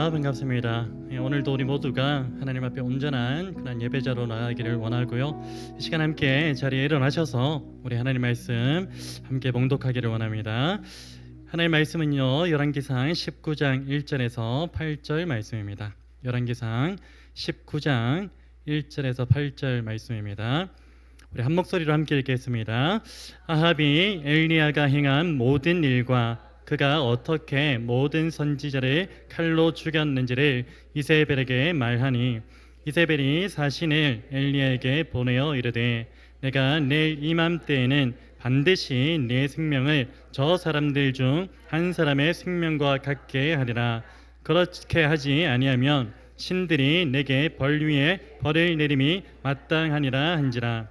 안녕하십니까. 반갑습니다. 오늘도 우리 모두가 하나님 앞에 온전한 그런 예배자로 나아가기를 원하고요. 이 시간 함께 자리에 일어나셔서 우리 하나님 말씀 함께 봉독하기를 원합니다. 하나님 말씀은요, 열왕기상 19장 1절에서 8절 말씀입니다. 열왕기상 19장 1절에서 8절 말씀입니다. 우리 한 목소리로 함께 읽겠습니다. 아합이 엘리야가 행한 모든 일과 그가 어떻게 모든 선지자를 칼로 죽였는지를 이세벨에게 말하니, 이세벨이 사신을 엘리야에게 보내어 이르되, 내가 내일 이맘때에는 반드시 내 생명을 저 사람들 중 한 사람의 생명과 같게 하리라. 그렇게 하지 아니하면 신들이 내게 벌 위에 벌을 내림이 마땅하니라 한지라.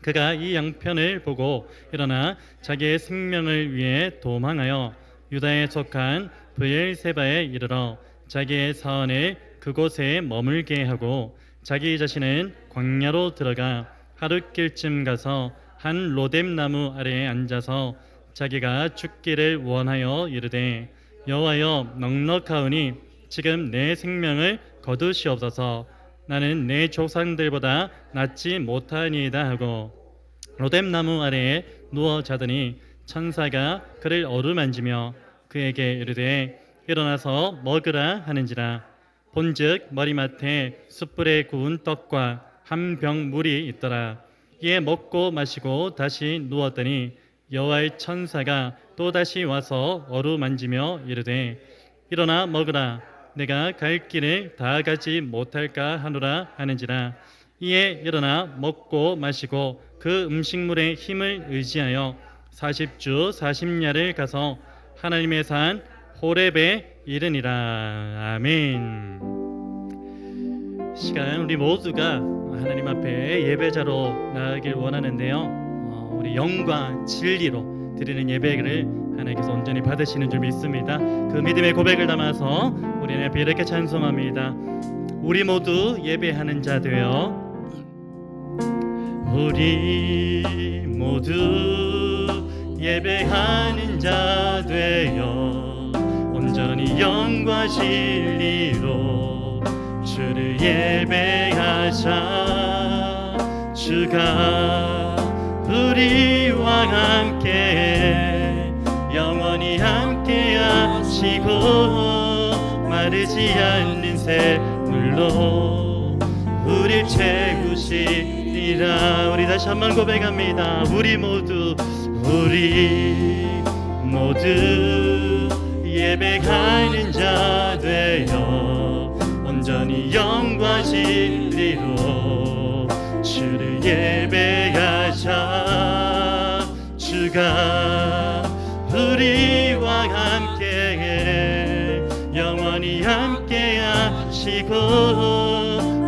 그가 이 양편을 보고 일어나 자기의 생명을 위해 도망하여 유다에 속한 브엘세바에 이르러 자기의 사원을 그곳에 머물게 하고, 자기 자신은 광야로 들어가 하룻길쯤 가서 한 로뎀 나무 아래에 앉아서 자기가 죽기를 원하여 이르되, 여호와여, 넉넉하오니 지금 내 생명을 거두시옵소서. 나는 내 조상들보다 낫지 못하니이다 하고 로뎀 나무 아래에 누워 자더니 천사가 그를 어루만지며 그에게 이르되, 일어나서 먹으라 하는지라. 본즉 머리맡에 숯불에 구운 떡과 한 병 물이 있더라. 이에 먹고 마시고 다시 누웠더니 여호와의 천사가 또다시 와서 어루만지며 이르되, 일어나 먹으라. 내가 갈 길을 다 가지 못할까 하노라 하는지라. 이에 일어나 먹고 마시고 그 음식물의 힘을 의지하여 40주 40야를 가서 하나님의 산 호렙에 이르니라. 아멘. 시간 우리 모두가 하나님 앞에 예배자로 나아가길 원하는데요, 우리 영과 진리로 드리는 예배를 하나님께서 온전히 받으시는 줄 믿습니다. 그 믿음의 고백을 담아서 우리 하나님 앞에 이렇게 찬송합니다. 우리 모두 예배하는 자 되어, 우리 모두 예배하는 자 되어 온전히 영과 진리로 주를 예배하자. 주가 우리와 함께 영원히 함께 하시고 마르지 않는 샘물로 우릴 채우시리라. 우리 다시 한번 고백합니다. 우리 모두 예배하는 자 되어 온전히 영과 진리로 주를 예배하자. 주가 우리와 함께 영원히 함께 하시고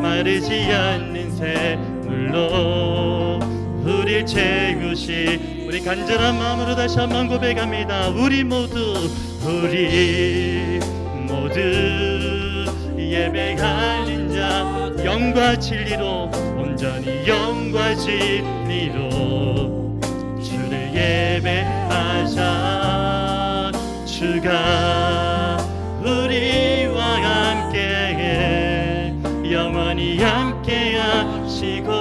마르지 않는 샘물로 우릴 채우시. 우리 간절한 마음으로 다시 한번 고백합니다. 우리 모두 예배하는 자, 영과 진리로 온전히 영과 진리로 주를 예배하자. 주가 우리와 함께 영원히 함께 하시고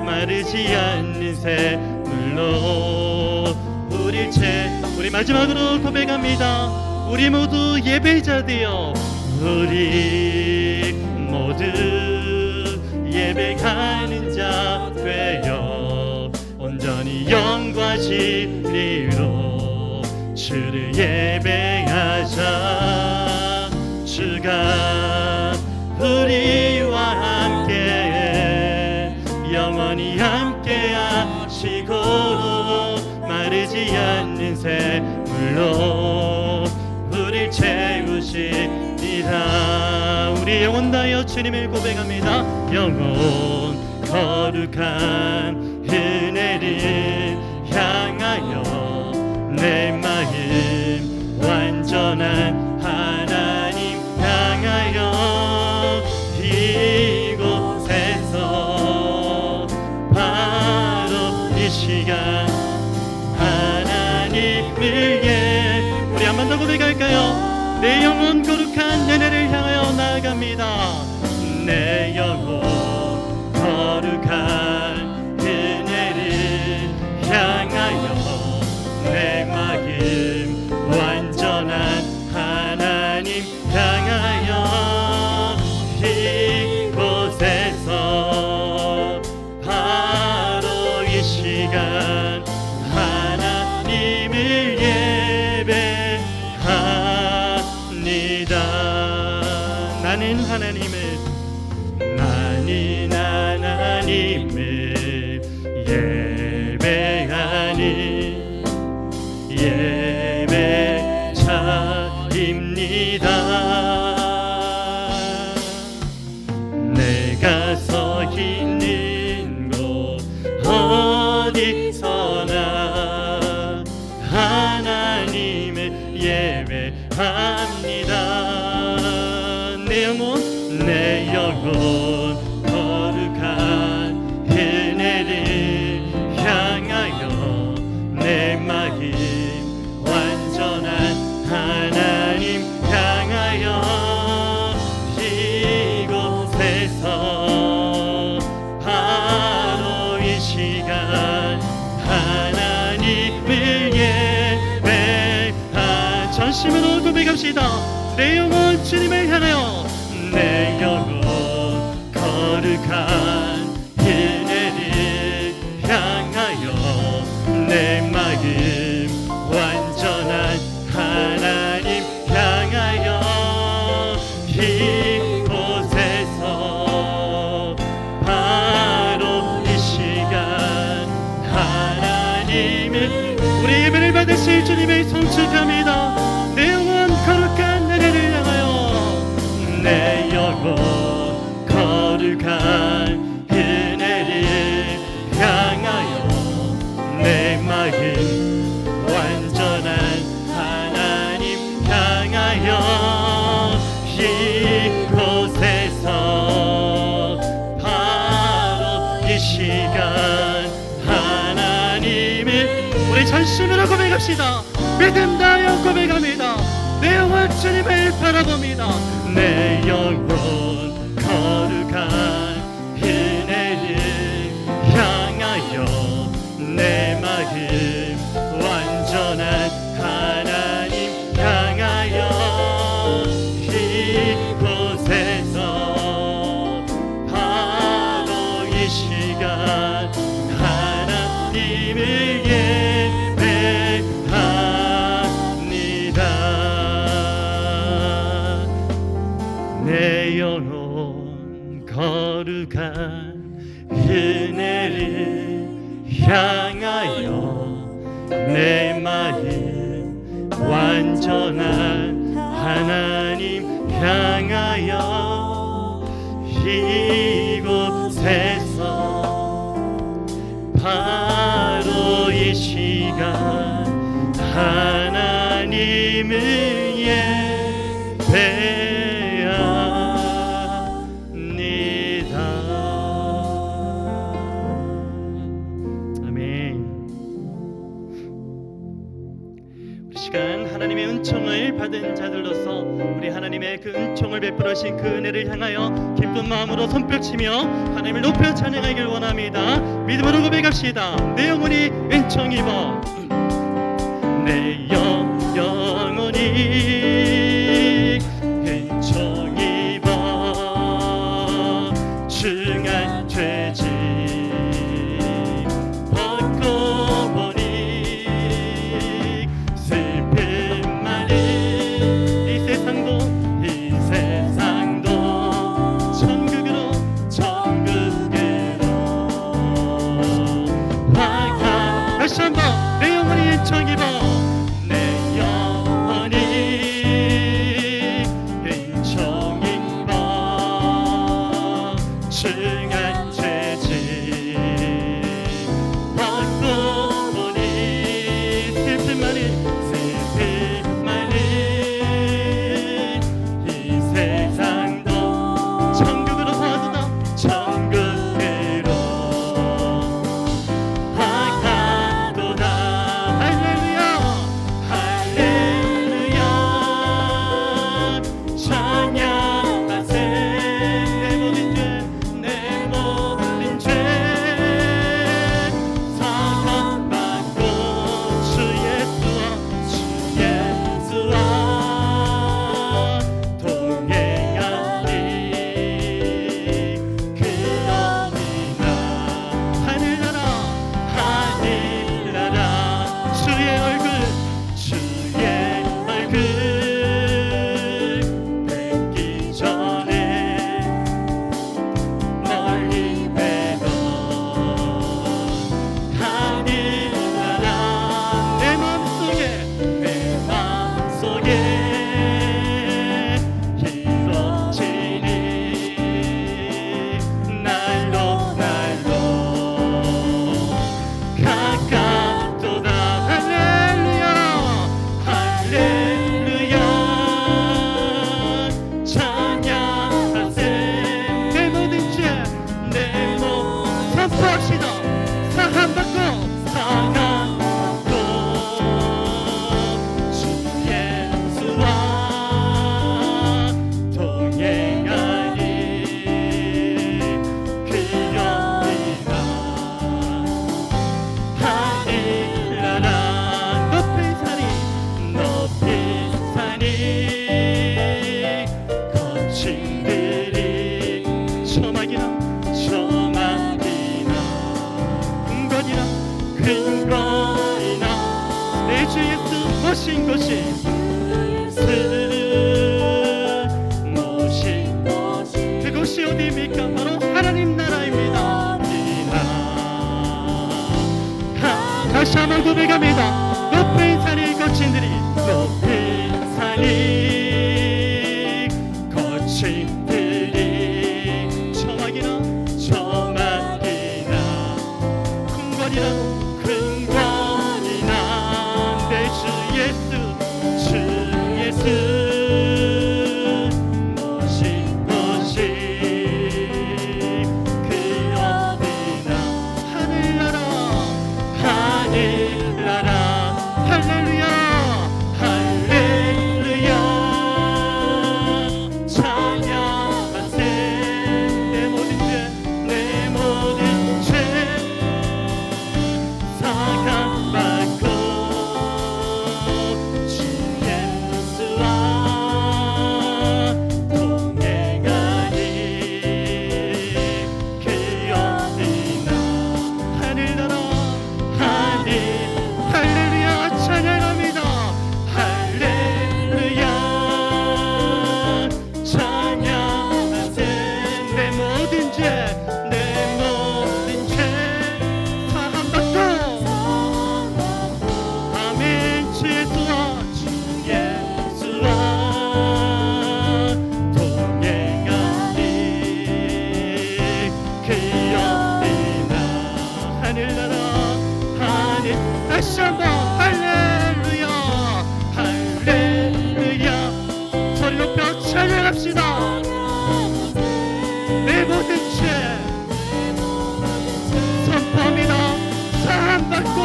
마르지 않는 샘물로 우리 마지막으로 고백합니다. 우리 모두 예배자 되어, 우리 모두 예배하는 자 되어 온전히 영과 진리로 주를 예배하자. 주가 우리와 함께 영원히 함께 하시고 마르지 않는 샘물로 우릴 채우시리라. 우리 영혼 다하여 주님을 고백합니다. 영혼 거룩한 은혜를 향하여 내 마음 완전한 하나님 향하여 이곳에서 바로 이 시간 하나님을 우리 한 번 더 고백할까요? 내 영혼 거룩한 은혜를 향하여 나아갑니다. 내 영혼 거룩한 은혜를 향하여 내 마음 완전한 하나님 향하여 이곳에서 바로 이 시간 하나님을 예배합니다. 나는 하나님을 예배하니 예배자입니다. 내가 서 있는 곳 어디서나 하나님을 예배합니다. 내 영혼 거룩한 은혜를 향하여 내 마음 완전한 하나님 향하여 이곳에서 바로 이 시간 하나님을 예배하 전심으로 고백합시다. 내 영혼 주님을 향하여 내 영혼 거룩한 은혜를 향하여 내 마음 완전한 하나님 향하여 이곳에서 바로 이 시간 하나님을 우리 예배를 받으실 주님을 송축합니다. 내 영혼 거룩한 은혜를 향하여 내 영혼 거룩한 은혜를 향하여 내 마음 완전한 하나님 향하여 이곳에서 바로 이 시간 하나님을 우리 전심으로 고백합시다. 믿음 다하여 고백합니다. 내 영혼 주님을 바라봅니다. 내 영혼 거룩한 은혜를 향하여 내 마음 완전한 하나님 향하여 이곳에서 바로 이 시간 하나님을 예배합니다. 내 영혼 거룩한 은혜를 향하여 내 마음 완전한 하나님 향하여 이곳에서 바로 이 시간 하나님을 예배합니다. 아멘. 우리 시간 하나님의 은총을 받은 자들로서 우리 하나님의 그 은총을 베풀으신 그 은혜를 향하여 기쁜 마음으로 손뼉치며 하나님을 높여 찬양하길 원합니다. 믿음으로 고백합시다. 내 영혼이 은총 입어 내 영혼이 은총 입어 중한 죄짐 벗고 보니 슬픔만이 이 세상도 천국으로 다시 한번 내 영혼이 은총 입어 모신 것이 그곳이 어디입니까? 바로 하나님 나라입니다. 다시 한번 고백합니다. 높은 산이 거친들이 높은 산이 거친들이 저막이나 근권이나 내 주 예수 모신 것이 그 어디나 하늘나라 할렐루야 찬양하세 내 모든 죄 사함받고 주 예수와 동행하니 그 어디나 하늘나라 할렐루야 찬양합니다. 할렐루야 찬양하세 내 모든 죄 사함받고 아멘 주 예수와 동행하니 그 어디나 하늘나라 다시 한번 할렐루야 소리 높여 찬양합시다. 내 모든 죄 선포합니다. 사함받고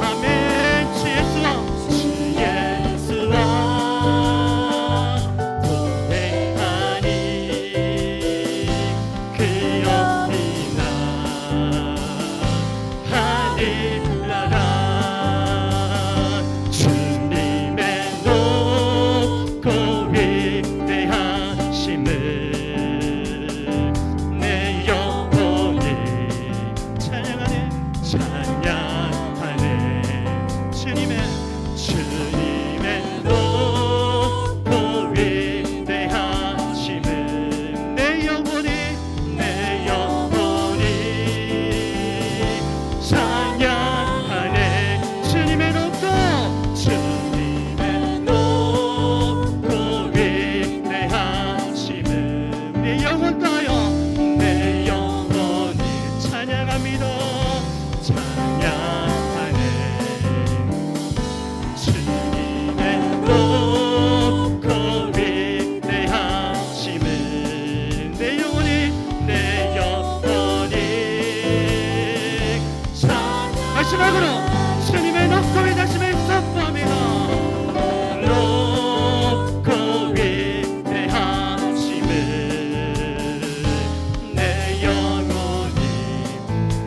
아멘 주 예수와 동행하니 그 어디나 하늘나라 주님의 높고 위대하심을 내 영혼이 찬양하네 주님의 높고 위대하심을 내 영혼이 찬양하네 주님의 높고 위대하심을 내 영혼 다하여 내 영혼이 찬양합니다. 찬양하네 주님의 높고 위대하심을 내 영혼이 마지막으로 주님의 높고 위대하심을 선포합니다. 높고 위대하심을 내 영혼이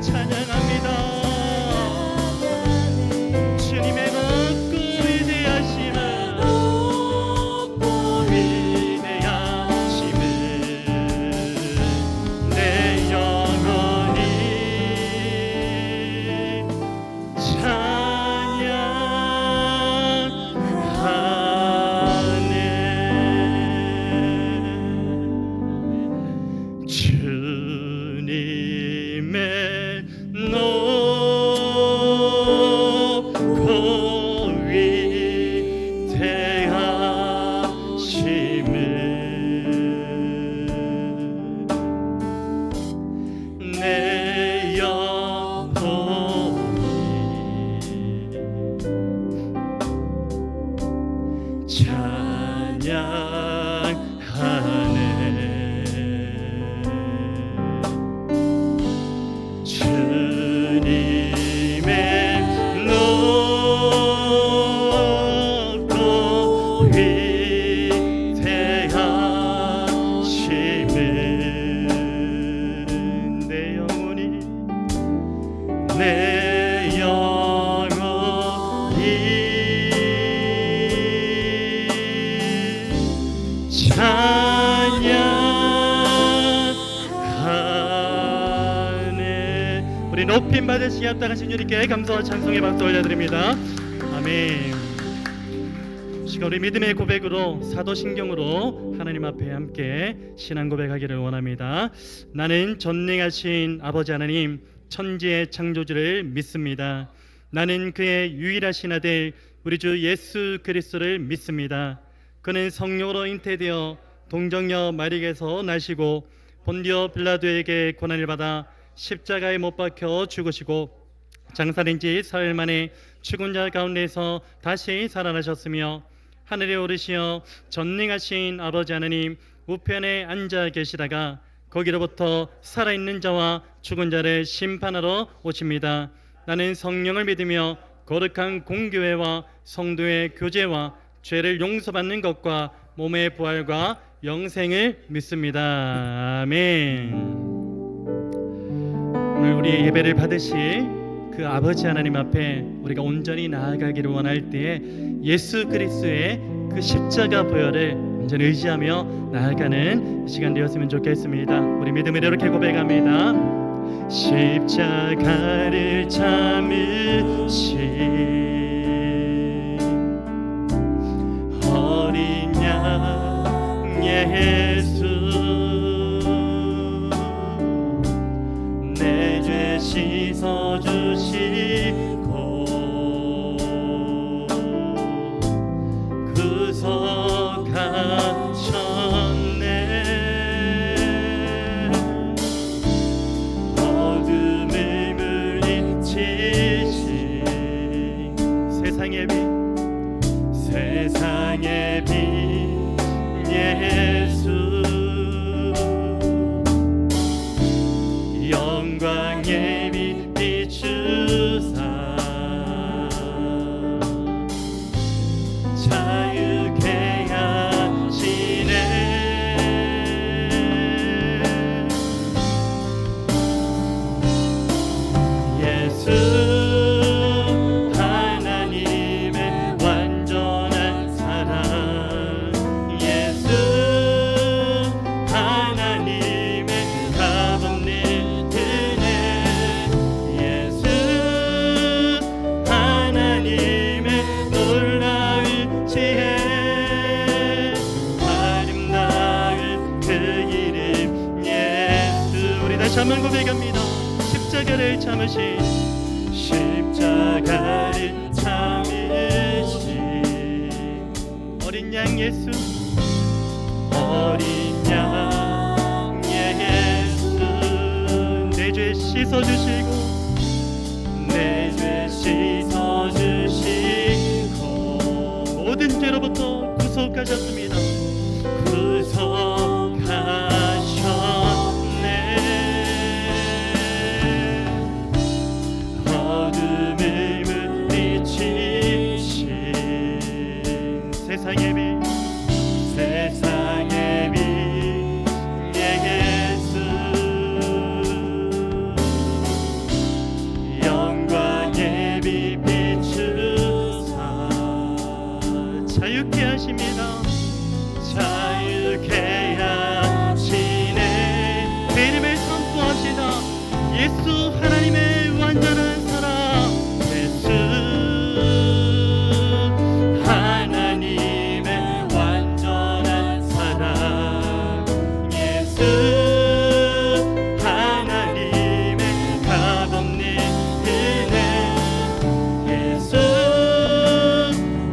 찬양합니다. 주님의 높고 위대하심을 내 영혼이 주님의 높고 위대하심을 내 영혼이 찬양하네 주님의 높고 위대하심을 내 영혼이 찬양하네. 우리 높임 받으시게 합당하신 주님께 감사와 찬송의 박수 올려드립니다. 아멘. 아멘. 시간 우리 믿음의 고백으로 사도신경으로 하나님 앞에 함께 신앙 고백하기를 원합니다. 나는 전능하신 아버지 하나님 천지의 창조주를 믿습니다. 나는 그의 유일하신 아들 우리 주 예수 그리스도를 믿습니다. 그는 성령으로 잉태되어 동정녀 마리에게서 나시고 본디오 빌라도에게 고난을 받아 십자가에 못 박혀 죽으시고 장사된 지 사흘 만에 죽은 자 가운데서 다시 살아나셨으며 하늘에 오르시어 전능하신 아버지 하나님 우편에 앉아 계시다가 거기로부터 살아있는 자와 죽은 자를 심판하러 오십니다. 나는 성령을 믿으며 거룩한 공교회와 성도의 교제와 죄를 용서받는 것과 몸의 부활과 영생을 믿습니다. 아멘. 오늘 우리 예배를 받으실 그 아버지 하나님 앞에 우리가 온전히 나아가기를 원할 때에 예수 그리스도의 그 십자가 보혈을 온전히 의지하며 나아가는 시간 되었으면 좋겠습니다. 우리 믿음으로 이렇게 고백합니다. 십자가를 참으신 어린 양 예수 내 죄 씻어주시고 구속하셨네. 어둠을 물리치신 세상의 빛 세상의 빛 예수 영광의 빛 비추사 자유케 하시네. 예수 하나님의 완전한 사랑 예수 하나님의 값없는 은혜 예수 하나님의 놀라운 지혜 아름다운 그 이름 예수. 우리 다시 한번 고백합니다. 십자가를 참으신 십자가를 참으신 어린 양 예수 어린 양 예수 내 죄 씻어주시고 내 죄 씻어주시고 모든 죄로부터 구속하셨습니다. 구속하셨네. 어둠을 물리치신 세상의 빛 세상의 빛 예수 영광의 빛 비추사 자유케 하십니다. 자유케 하시네. 그 이름을 선포합시다. 예수 하나님의 완전한 사랑 예수 하나님의 완전한 사랑 예수 하나님의 값없는 은혜 예수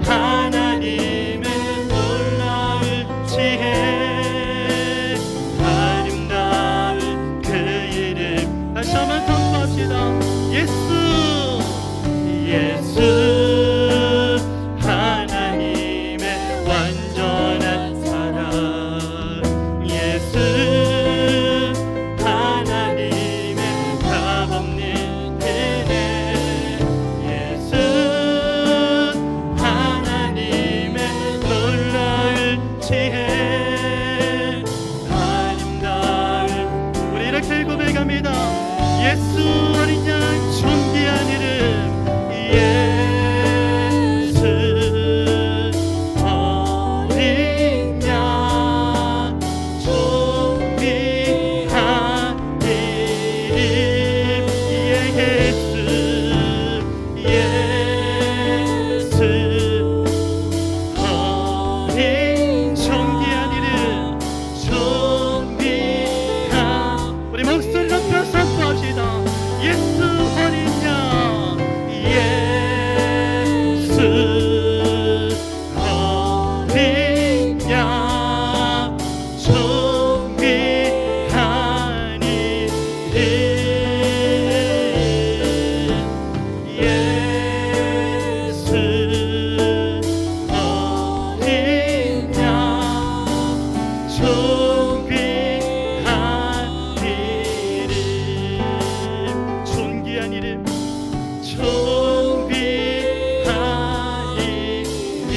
하나님의 놀라운 지혜 아름다운 그 이름 다시 한번 선포합시다.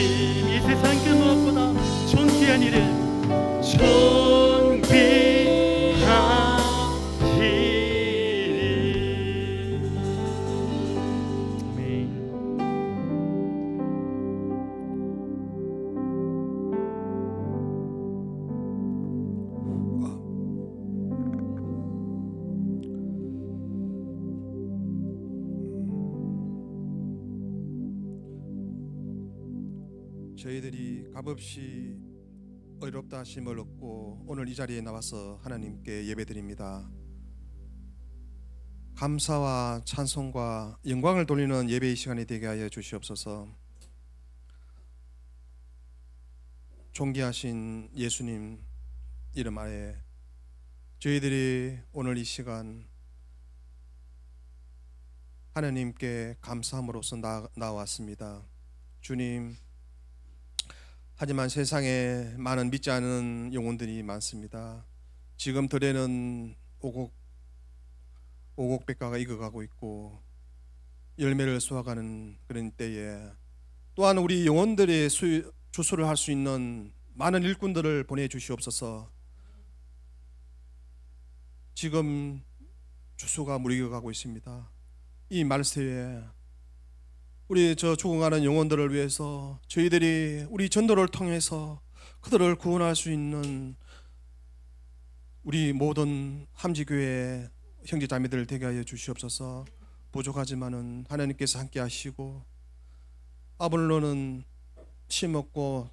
이 세상 그 무엇보다 존귀한 이름 존귀한 이름. 아멘. 저희들이 값없이 어렵다 하심을 얻고 오늘 이 자리에 나와서 하나님께 예배드립니다. 감사와 찬송과 영광을 돌리는 예배의 시간이 되게 하여 주시옵소서. 존귀하신 예수님 이름 아래 저희들이 오늘 이 시간 하나님께 감사함으로써 나왔습니다. 주님, 하지만 세상에 많은 믿지 않은 영혼들이 많습니다. 지금 들에는 오곡백과가 익어가고 있고 열매를 쏘아가는 그런 때에 또한 우리 영혼들의 주소를 할 수 있는 많은 일꾼들을 보내주시옵소서. 지금 주소가 무르익어가고 있습니다. 이 말세에 우리 죽어가는 영혼들을 위해서 저희들이 우리 전도를 통해서 그들을 구원할 수 있는 우리 모든 함지교회 형제자매들 되게 하여 주시옵소서. 부족하지만은 하나님께서 함께 하시고 아볼로는 심었고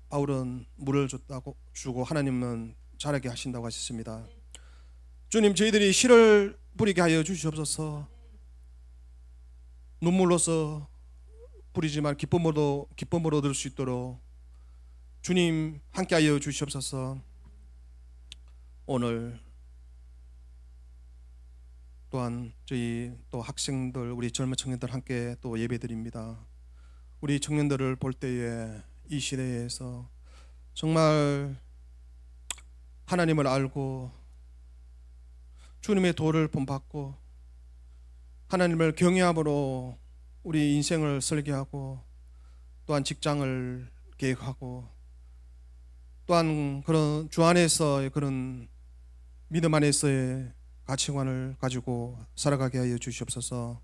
바울은 물을 주고 하나님은 자라게 하신다고 하셨습니다. 주님, 저희들이 씨를 뿌리게 하여 주시옵소서. 눈물로서 뿌리지만 기쁨으로 얻을 수 있도록 주님 함께하여 주시옵소서. 오늘 또한 저희 또 학생들, 우리 젊은 청년들 함께 또 예배드립니다. 우리 청년들을 볼 때에 이 시대에서 정말 하나님을 알고 주님의 도를 본받고 하나님을 경외함으로 우리 인생을 설계하고 또한 직장을 계획하고 또한 그런 주 안에서의 그런 믿음 안에서의 가치관을 가지고 살아가게 하여 주시옵소서.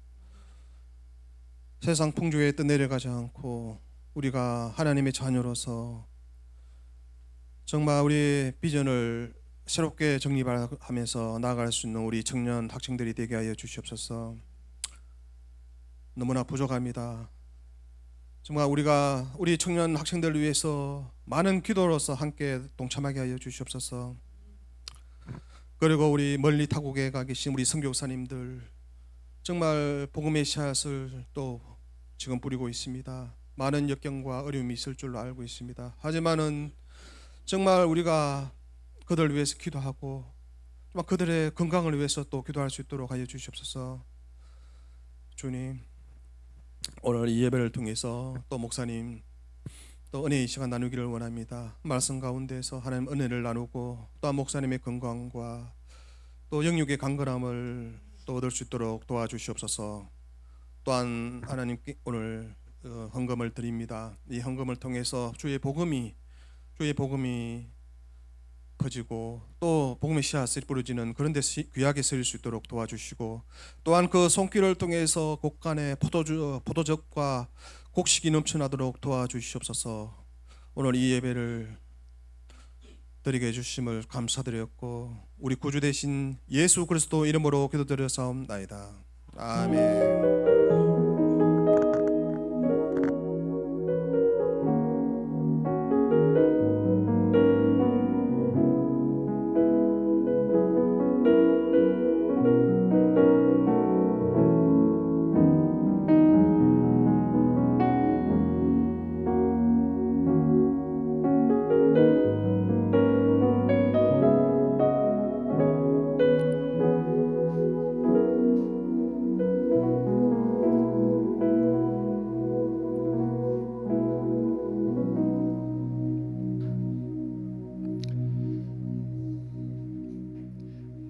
세상 풍조에 떠내려가지 않고 우리가 하나님의 자녀로서 정말 우리의 비전을 새롭게 정립하면서 나아갈 수 있는 우리 청년 학생들이 되게 하여 주시옵소서. 너무나 부족합니다. 정말 우리가 우리 청년 학생들을 위해서 많은 기도로서 함께 동참하게 하여 주시옵소서. 그리고 우리 멀리 타국에 가 계신 우리 선교사님들 정말 복음의 씨앗을 또 지금 뿌리고 있습니다. 많은 역경과 어려움이 있을 줄로 알고 있습니다. 하지만은 정말 우리가 그들을 위해서 기도하고 그들의 건강을 위해서 또 기도할 수 있도록 하여 주시옵소서. 주님, 오늘 이 예배를 통해서 또 목사님 또 은혜의 시간 나누기를 원합니다. 말씀 가운데서 하나님 은혜를 나누고 또한 목사님의 건강과 또 영육의 강건함을 또 얻을 수 있도록 도와주시옵소서. 또한 하나님께 오늘 헌금을 드립니다. 이 헌금을 통해서 주의 복음이 퍼지고 또 복음의 씨앗이 뿌려지는 그런 데 귀하게 쓰일 수 있도록 도와주시고 또한 그 손길을 통해서 곳간에 포도즙과 곡식이 넘쳐나도록 도와주시옵소서. 오늘 이 예배를 드리게 해주심을 감사드렸고 우리 구주 되신 예수 그리스도 이름으로 기도드렸사옵나이다. 아멘.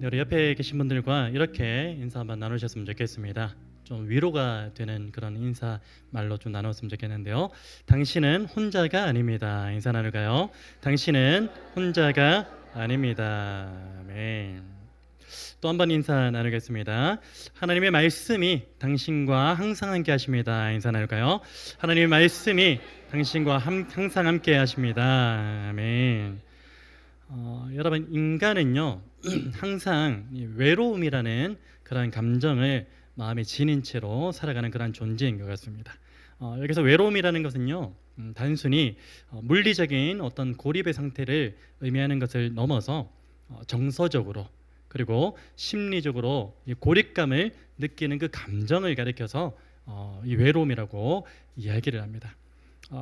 우리 옆에 계신 분들과 이렇게 인사 한번 나누셨으면 좋겠습니다. 좀 위로가 되는 그런 인사 말로 좀 나눴으면 좋겠는데요. 당신은 혼자가 아닙니다. 인사 나눌까요? 당신은 혼자가 아닙니다. 아멘. 또 한 번 인사 나누겠습니다. 하나님의 말씀이 당신과 항상 함께 하십니다. 인사 나눌까요? 하나님의 말씀이 당신과 항상 함께 하십니다. 아멘. 여러분, 인간은요 항상 이 외로움이라는 그런 감정을 마음에 지닌 채로 살아가는 그런 존재인 것 같습니다. 여기서 외로움이라는 것은요 단순히 물리적인 어떤 고립의 상태를 의미하는 것을 넘어서 정서적으로 그리고 심리적으로 이 고립감을 느끼는 그 감정을 가리켜서 이 외로움이라고 이야기를 합니다.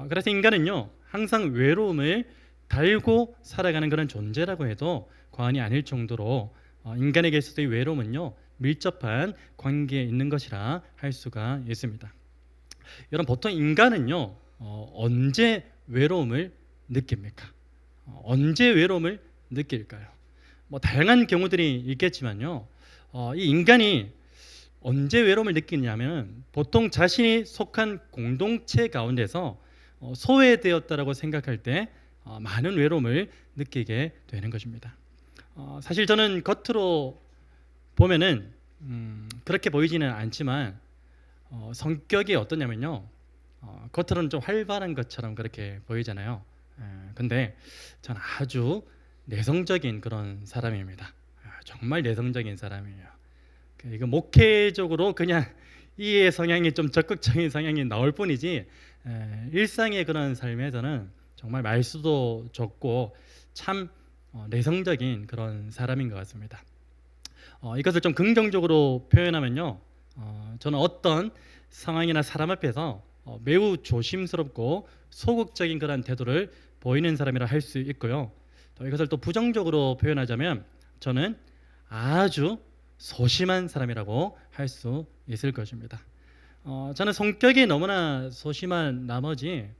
그래서 인간은요 항상 외로움을 달고 살아가는 그런 존재라고 해도 과언이 아닐 정도로 인간에게 있어서의 외로움은요 밀접한 관계에 있는 것이라 할 수가 있습니다. 여러분, 보통 인간은요 언제 외로움을 느낍니까? 언제 외로움을 느낄까요? 뭐 다양한 경우들이 있겠지만요 이 인간이 언제 외로움을 느끼냐면 보통 자신이 속한 공동체 가운데서 소외되었다라고 생각할 때 많은 외로움을 느끼게 되는 것입니다. 사실 저는 겉으로 보면은 그렇게 보이지는 않지만 성격이 어떠냐면요 겉으로는 좀 활발한 것처럼 그렇게 보이잖아요. 근데 저는 아주 내성적인 그런 사람입니다. 정말 내성적인 사람이에요. 이거 목회적으로 그냥 이의 성향이 좀 적극적인 성향이 나올 뿐이지 일상의 그런 삶에서는 정말 말수도 적고 참 내성적인 그런 사람인 것 같습니다. 이것을 좀 긍정적으로 표현하면요 저는 어떤 상황이나 사람 앞에서 매우 조심스럽고 소극적인 그런 태도를 보이는 사람이라 할 수 있고요. 이것을 또 부정적으로 표현하자면 저는 아주 소심한 사람이라고 할 수 있을 것입니다. 저는 성격이 너무나 소심한 나머지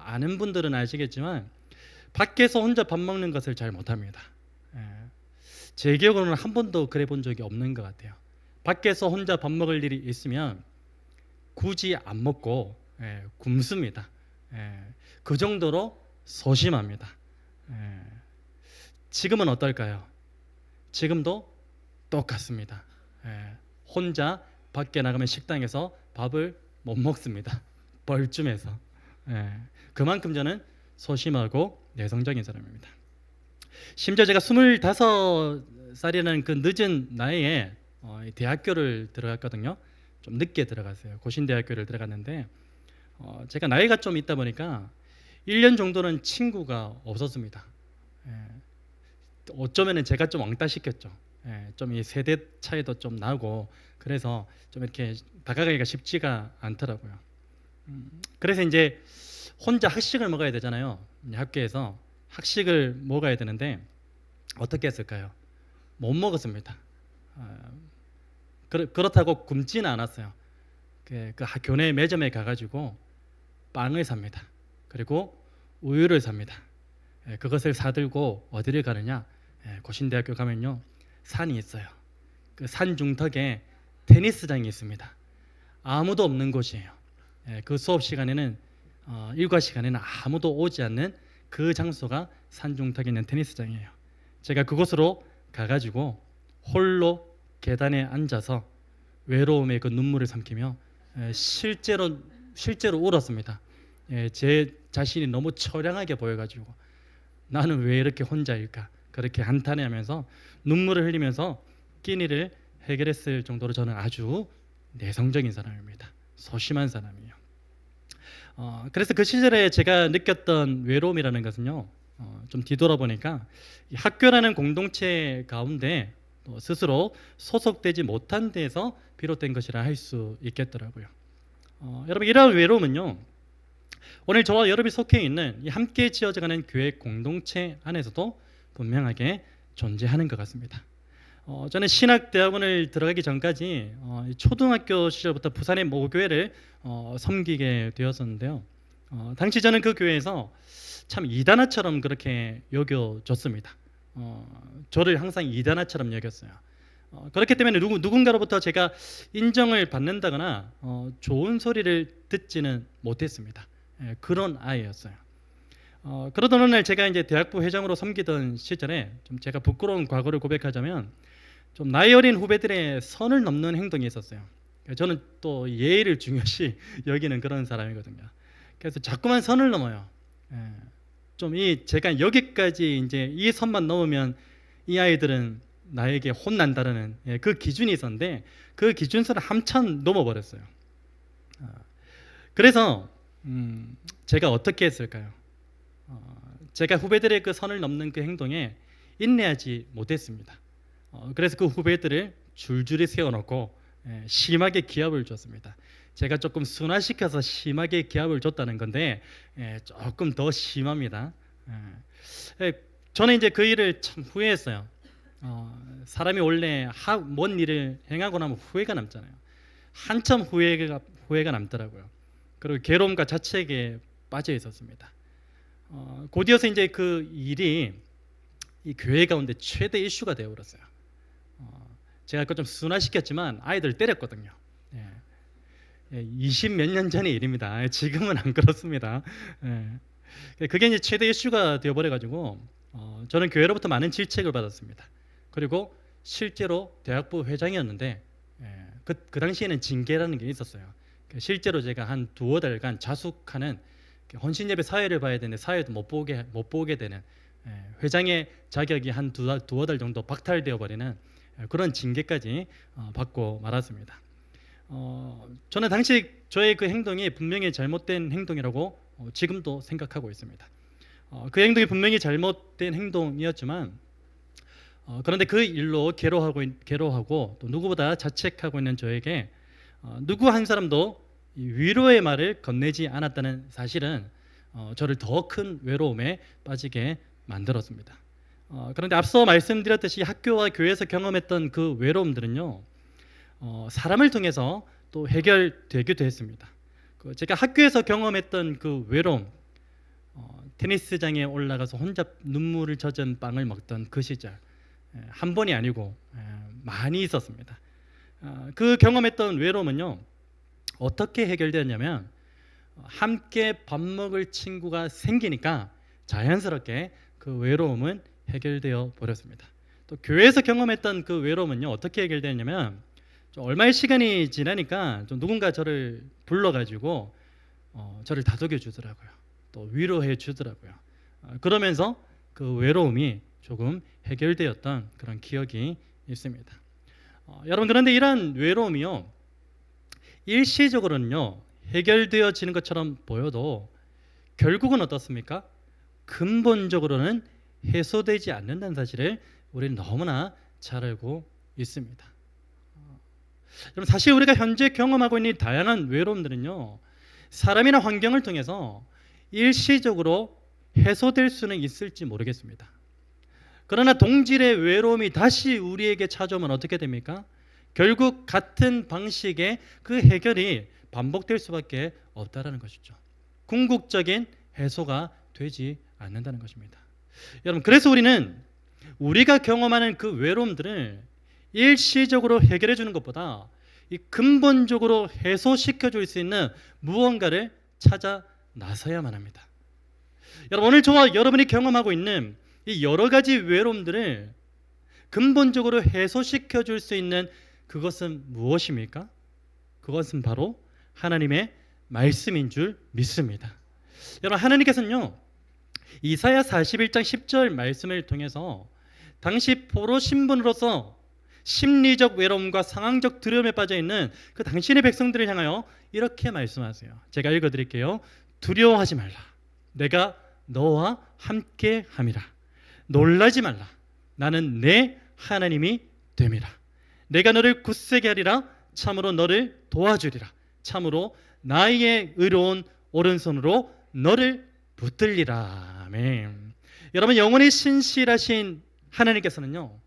아는 분들은 아시겠지만 밖에서 혼자 밥 먹는 것을 잘 못합니다. 제 기억으로는 한 번도 그래 본 적이 없는 것 같아요. 밖에서 혼자 밥 먹을 일이 있으면 굳이 안 먹고 굶습니다. 그 정도로 소심합니다. 지금은 어떨까요? 지금도 똑같습니다. 혼자 밖에 나가면 식당에서 밥을 못 먹습니다. 벌쯤해서. 그만큼 저는 소심하고 내성적인 사람입니다. 심지어 제가 25살이라는 그 늦은 나이에 대학교를 들어갔거든요. 좀 늦게 들어갔어요. 고신대학교를 들어갔는데 제가 나이가 좀 있다 보니까 1년 정도는 친구가 없었습니다. 어쩌면 제가 좀 왕따 시켰죠. 좀 이 세대 차이도 좀 나고 그래서 좀 이렇게 다가가기가 쉽지가 않더라고요. 그래서 이제 혼자 학식을 먹어야 되잖아요. 학교에서 학식을 먹어야 되는데 어떻게 했을까요? 못 먹었습니다. 그렇다고 굶지는 않았어요. 그 교내 매점에 가가지고 빵을 삽니다. 그리고 우유를 삽니다. 그것을 사들고 어디를 가느냐? 고신대학교 가면요 산이 있어요. 그 산 중턱에 테니스장이 있습니다. 아무도 없는 곳이에요. 그 수업 시간에는 일과 시간에는 아무도 오지 않는 그 장소가 산 중턱에 있는 테니스장이에요. 제가 그곳으로 가가지고 홀로 계단에 앉아서 외로움의 그 눈물을 삼키며 실제로 울었습니다. 제 자신이 너무 처량하게 보여가지고 나는 왜 이렇게 혼자일까 그렇게 한탄해하면서 눈물을 흘리면서 끼니를 해결했을 정도로 저는 아주 내성적인 사람입니다. 소심한 사람이에요. 그래서 그 시절에 제가 느꼈던 외로움이라는 것은요 좀 뒤돌아보니까 이 학교라는 공동체 가운데 스스로 소속되지 못한 데에서 비롯된 것이라 할 수 있겠더라고요. 여러분, 이러한 외로움은요 오늘 저와 여러분이 속해 있는 이 함께 지어져가는 교회 공동체 안에서도 분명하게 존재하는 것 같습니다. 저는 신학대학원을 들어가기 전까지 초등학교 시절부터 부산의 모교회를 섬기게 되었었는데요. 당시 저는 그 교회에서 참 이단아처럼 그렇게 여겨졌습니다. 저를 항상 이단아처럼 여겼어요. 그렇기 때문에 누군가로부터 제가 인정을 받는다거나 좋은 소리를 듣지는 못했습니다. 그런 아이였어요. 그러던 어느 날 제가 이제 대학부 회장으로 섬기던 시절에 좀 제가 부끄러운 과거를 고백하자면 좀 나이 어린 후배들의 선을 넘는 행동이 있었어요. 저는 또 예의를 중요시 여기는 그런 사람이거든요. 그래서 자꾸만 선을 넘어요. 좀 제가 여기까지 이제 이 선만 넘으면 이 아이들은 나에게 혼난다라는 그 기준이 있었는데 그 기준선을 한참 넘어버렸어요. 그래서 제가 어떻게 했을까요? 제가 후배들의 그 선을 넘는 그 행동에 인내하지 못했습니다. 그래서 그 후배들을 줄줄이 세워놓고 심하게 기합을 줬습니다. 제가 조금 순화시켜서 심하게 기합을 줬다는 건데 조금 더 심합니다. 저는 이제 그 일을 참 후회했어요. 사람이 원래 뭔 일을 행하고 나면 후회가 남잖아요. 한참 후회가 남더라고요. 그리고 괴로움과 자책에 빠져 있었습니다. 곧이어서 이제 그 일이 이 교회 가운데 최대 이슈가 되어버렸어요. 제가 그걸 좀 순화시켰지만 아이들 때렸거든요. 20 몇 년 전의 일입니다. 지금은 안 그렇습니다. 그게 이제 최대 이슈가 되어버려가지고 저는 교회로부터 많은 질책을 받았습니다. 그리고 실제로 대학부 회장이었는데 그 당시에는 징계라는 게 있었어요. 실제로 제가 한 두어 달간 자숙하는 헌신예배 사회를 봐야 되는데 사회도 못 보게 되는 회장의 자격이 한 두어 달 정도 박탈되어 버리는 그런 징계까지 받고 말았습니다. 저는 당시 저의 그 행동이 분명히 잘못된 행동이라고 지금도 생각하고 있습니다. 그 행동이 분명히 잘못된 행동이었지만 그런데 그 일로 괴로워하고 또 누구보다 자책하고 있는 저에게 누구 한 사람도 위로의 말을 건네지 않았다는 사실은 저를 더 큰 외로움에 빠지게 만들었습니다. 그런데 앞서 말씀드렸듯이 학교와 교회에서 경험했던 그 외로움들은요, 사람을 통해서 또 해결되기도 했습니다. 제가 학교에서 경험했던 그 외로움, 테니스장에 올라가서 혼자 눈물을 젖은 빵을 먹던 그 시절, 한 번이 아니고 많이 있었습니다. 그 경험했던 외로움은요, 어떻게 해결되었냐면 함께 밥 먹을 친구가 생기니까 자연스럽게 그 외로움은 해결되어 버렸습니다. 또 교회에서 경험했던 그 외로움은요, 어떻게 해결되었냐면 좀 얼마의 시간이 지나니까 좀 누군가 저를 불러가지고 저를 다독여 주더라고요. 또 위로해 주더라고요. 그러면서 그 외로움이 조금 해결되었던 그런 기억이 있습니다. 여러분, 그런데 이러한 외로움이요, 일시적으로는요 해결되어지는 것처럼 보여도 결국은 어떻습니까? 근본적으로는 해소되지 않는다는 사실을 우리는 너무나 잘 알고 있습니다. 여러분, 사실 우리가 현재 경험하고 있는 다양한 외로움들은요, 사람이나 환경을 통해서 일시적으로 해소될 수는 있을지 모르겠습니다. 그러나 동질의 외로움이 다시 우리에게 찾아오면 어떻게 됩니까? 결국 같은 방식의 그 해결이 반복될 수밖에 없다라는 것이죠. 궁극적인 해소가 되지 않는다는 것입니다. 여러분, 그래서 우리는 우리가 경험하는 그 외로움들을 일시적으로 해결해 주는 것보다 이 근본적으로 해소시켜 줄 수 있는 무언가를 찾아 나서야만 합니다. 여러분, 오늘 저와 여러분이 경험하고 있는 이 여러 가지 외로움들을 근본적으로 해소시켜 줄 수 있는 그것은 무엇입니까? 그것은 바로 하나님의 말씀인 줄 믿습니다. 여러분, 하나님께서는요, 이사야 41장 10절 말씀을 통해서 당시 포로 신분으로서 심리적 외로움과 상황적 두려움에 빠져 있는 그 당신의 백성들을 향하여 이렇게 말씀하세요. 제가 읽어드릴게요. 두려워하지 말라. 내가 너와 함께 함이라. 놀라지 말라. 나는 내 하나님이 됨이라. 내가 너를 굳세게 하리라. 참으로 너를 도와주리라. 참으로 나의 의로운 오른손으로 너를 붙들리라. 아멘. 여러분, 영원히 신실하신 하나님께서는요,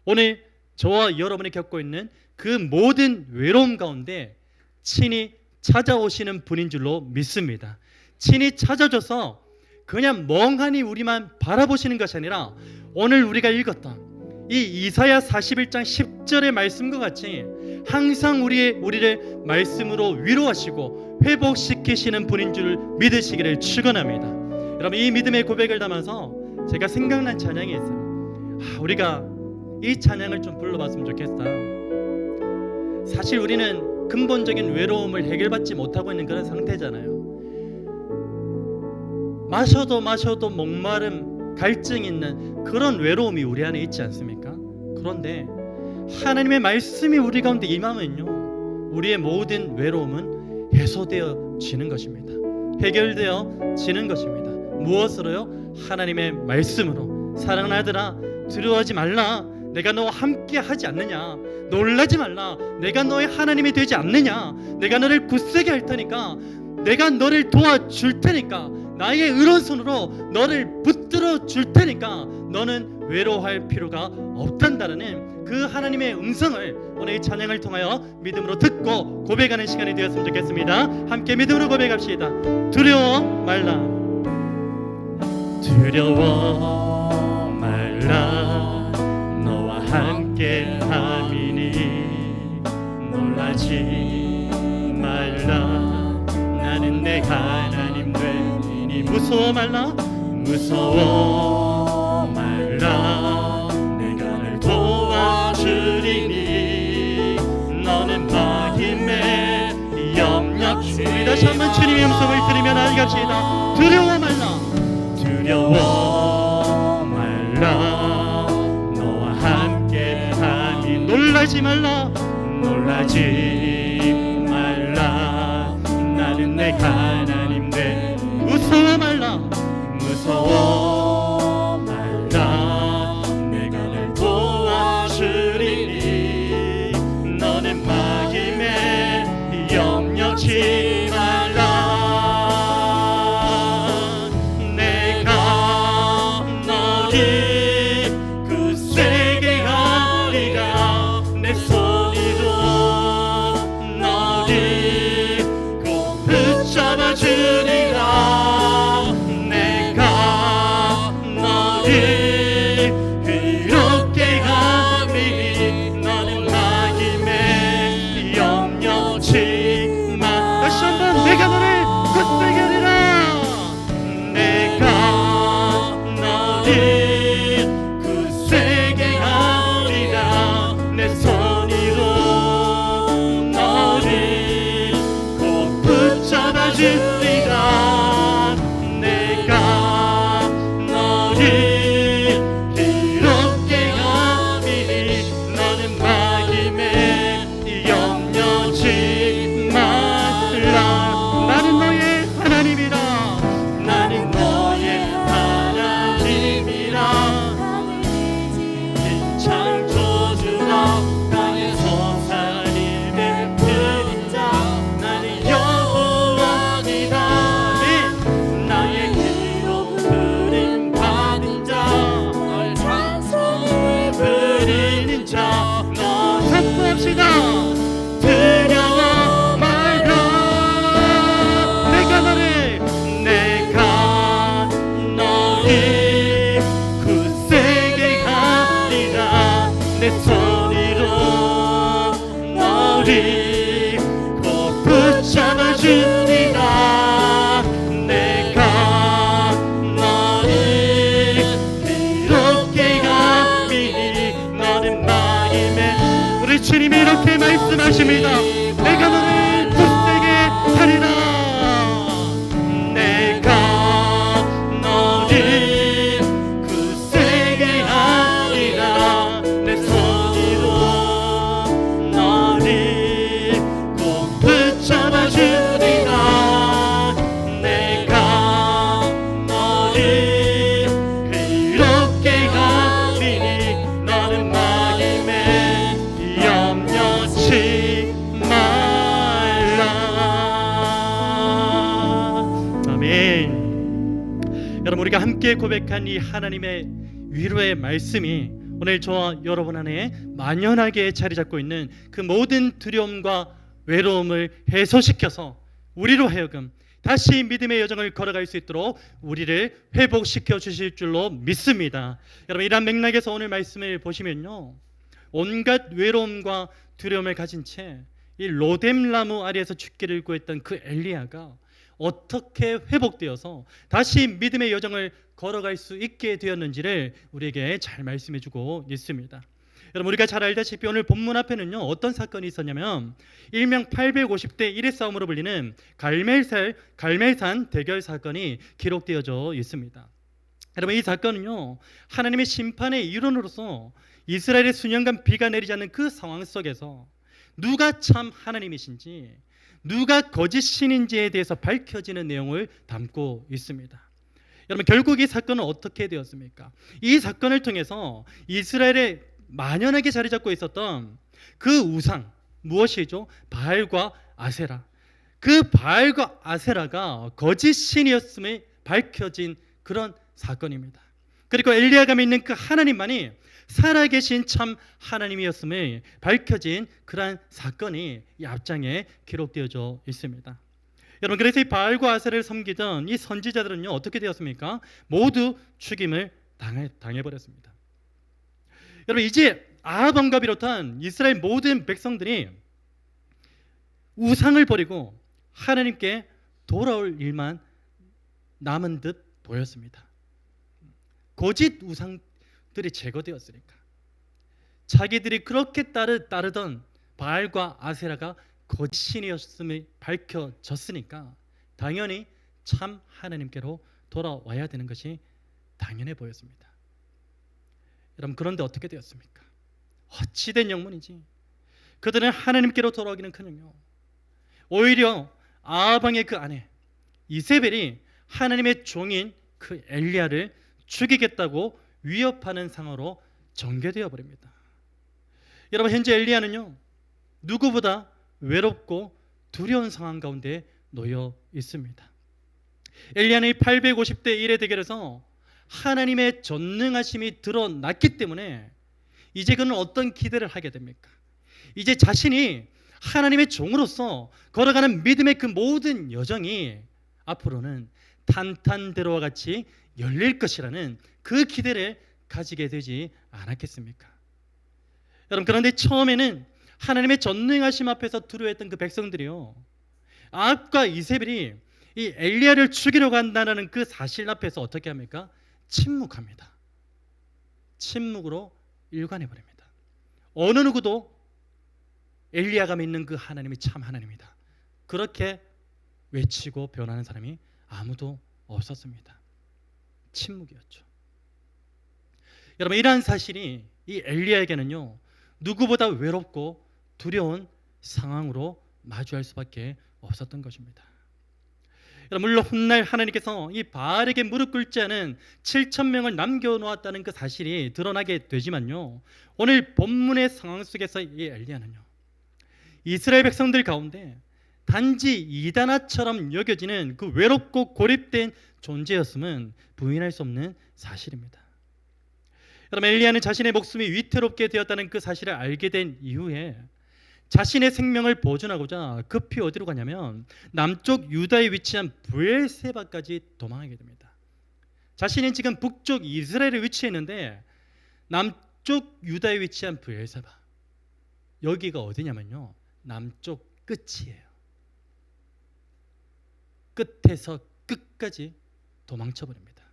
오늘 저와 여러분이 겪고 있는 그 모든 외로움 가운데 친히 찾아오시는 분인 줄로 믿습니다. 친히 찾아줘서 그냥 멍하니 우리만 바라보시는 것이 아니라 오늘 우리가 읽었던 이 이사야 41장 10절의 말씀과 같이 항상 우리를 말씀으로 위로하시고 회복시키시는 분인 줄 믿으시기를 축원합니다. 여러분, 이 믿음의 고백을 담아서 제가 생각난 찬양이 있어요. 우리가 이 찬양을 좀 불러봤으면 좋겠다. 사실 우리는 근본적인 외로움을 해결받지 못하고 있는 그런 상태잖아요. 마셔도 목마름, 갈증 있는 그런 외로움이 우리 안에 있지 않습니까? 그런데 하나님의 말씀이 우리 가운데 임하면요, 우리의 모든 외로움은 해소되어지는 것입니다. 해결되어지는 것입니다. 무엇으로요? 하나님의 말씀으로. 사랑하는 아들아, 두려워하지 말라. 내가 너와 함께 하지 않느냐. 놀라지 말라. 내가 너의 하나님이 되지 않느냐. 내가 너를 굳세게 할 테니까, 내가 너를 도와줄 테니까, 나의 의로운손으로 너를 붙들어 줄 테니까 너는 외로워할 필요가 없단다라는 그 하나님의 음성을 오늘 이 찬양을 통하여 믿음으로 듣고 고백하는 시간이 되었으면 좋겠습니다. 함께 믿음으로 고백합시다. 두려워 말라. 두려워 말라. 너와 함께 함이니 놀라지 말라. 나는 내 하나님 되니 무서워 말라. 무서워 말라. 내가 널 도와주리니 너는 마음에 염려 주리. 다시 한번 주님의 음성을 들으며 나아갑시다. 두려워 말라. 두려워 말라. 너와 함께 하니 놀라지 말라. 놀라지 말라. 나는 내 하나님 돼. 무서워 말라. 무서워 말라. 내가 널 도와주리니 너는 마음에 염려치 말라. 내가 너를 굳세게 하리라. 내 손으로 너를 꼭 붙잡아 주리라. 내가 너를 그렇게 하리니 너는 마음에 염려치 마. 다시 한번 내가 너를 굳세게 하리라. 내가 너를 굳세게 하리라. 내 손으로 너를 꼭 붙잡아 주리라. 내가 너를 그렇게 하리니 너는 마음에 염려치 말라. 나는 너의 하나님이라. 나는 너의 하나님이라. 빈 창조주라. 땅에서 살이 베푸는 자. 나는 여호와니라. 나의 귀로 부름 받은 자. 널 찬송을 부리는 자. 너 선포합시다. 두려워 말라. 내가 너를 굳세게 하리라. 내 손으로 너를 꼭 붙잡아 주리라. 내가 너를 그렇게 함이니 너는 마음에. 우리 주님이 이렇게 말씀하십니다. 내가 너를 굳세게 하리라. 내가 너를 굳세게 하리라. 내 손으로 너를 꼭 붙잡아 주리라. 내가 너를 그렇게 하리니 너는 마음에 염려치 말라. 아멘. 여러분, 우리가 함께 고백한 이 하나님의 위로의 말씀이 오늘 저와 여러분 안에 만연하게 자리 잡고 있는 그 모든 두려움과 외로움을 해소시켜서 우리로 하여금 다시 믿음의 여정을 걸어갈 수 있도록 우리를 회복시켜 주실 줄로 믿습니다. 여러분, 이러한 맥락에서 오늘 말씀을 보시면요, 온갖 외로움과 두려움을 가진 채 이 로뎀나무 아래에서 죽기를 구했던 그 엘리야가 어떻게 회복되어서 다시 믿음의 여정을 걸어갈 수 있게 되었는지를 우리에게 잘 말씀해 주고 있습니다. 여러분, 우리가 잘 알다시피 오늘 본문 앞에는요, 어떤 사건이 있었냐면 일명 850대 1의 싸움으로 불리는 갈멜산 대결 사건이 기록되어져 있습니다. 여러분, 이 사건은요, 하나님의 심판의 일원으로서 이스라엘의 수년간 비가 내리지 않는 그 상황 속에서 누가 참 하나님이신지, 누가 거짓 신인지에 대해서 밝혀지는 내용을 담고 있습니다. 여러분, 결국 이 사건은 어떻게 되었습니까? 이 사건을 통해서 이스라엘의 만연하게 자리 잡고 있었던 그 우상, 무엇이죠? 바알과 아세라. 그 바알과 아세라가 거짓 신이었음이 밝혀진 그런 사건입니다. 그리고 엘리야가 믿는 그 하나님만이 살아계신 참 하나님이었음을 밝혀진 그러한 사건이 이 앞장에 기록되어져 있습니다. 여러분, 그래서 이 바알과 아세라를 섬기던 이 선지자들은요, 어떻게 되었습니까? 모두 죽임을 당해버렸습니다. 여러분, 이제 아합 왕과 비롯한 이스라엘 모든 백성들이 우상을 버리고 하나님께 돌아올 일만 남은 듯 보였습니다. 거짓 우상들이 제거되었으니까, 자기들이 그렇게 따르던 바알과 아세라가 거짓신이었음이 밝혀졌으니까 당연히 참 하나님께로 돌아와야 되는 것이 당연해 보였습니다. 여러분, 그런데 어떻게 되었습니까? 어찌된 영문이지? 그들은 하나님께로 돌아오기는커녕 오히려 아합 왕의 그 아내 이세벨이 하나님의 종인 그 엘리야를 죽이겠다고 위협하는 상황으로 전개되어 버립니다. 여러분, 현재 엘리야는요, 누구보다 외롭고 두려운 상황 가운데 놓여 있습니다. 엘리야는 850대 1의 대결에서 하나님의 전능하심이 드러났기 때문에 이제 그는 어떤 기대를 하게 됩니까? 이제 자신이 하나님의 종으로서 걸어가는 믿음의 그 모든 여정이 앞으로는 탄탄대로와 같이 열릴 것이라는 그 기대를 가지게 되지 않았겠습니까? 여러분, 그런데 처음에는 하나님의 전능하심 앞에서 두려워했던 그 백성들이요, 아합과 이세벨이 이 엘리야를 죽이려고 한다는 그 사실 앞에서 어떻게 합니까? 침묵합니다. 침묵으로 일관해버립니다. 어느 누구도 엘리야가 믿는 그 하나님이 참 하나님이다, 그렇게 외치고 변하는 사람이 아무도 없었습니다. 침묵이었죠. 여러분, 이러한 사실이 이 엘리야에게는요, 누구보다 외롭고 두려운 상황으로 마주할 수밖에 없었던 것입니다. 여러분, 물론 훗날 하나님께서 이 바알에게 무릎 꿇지 않은 7,000명을 남겨놓았다는 그 사실이 드러나게 되지만요, 오늘 본문의 상황 속에서 이 엘리야는요, 이스라엘 백성들 가운데 단지 이단아처럼 여겨지는 그 외롭고 고립된 존재였음은 부인할 수 없는 사실입니다. 여러분, 엘리야는 자신의 목숨이 위태롭게 되었다는 그 사실을 알게 된 이후에 자신의 생명을 보존하고자 급히 어디로 가냐면 남쪽 유다에 위치한 브엘세바까지 도망하게 됩니다. 자신은 지금 북쪽 이스라엘에 위치해 있는데 남쪽 유다에 위치한 브엘세바, 여기가 어디냐면요, 남쪽 끝이에요. 끝에서 끝까지 도망쳐버립니다.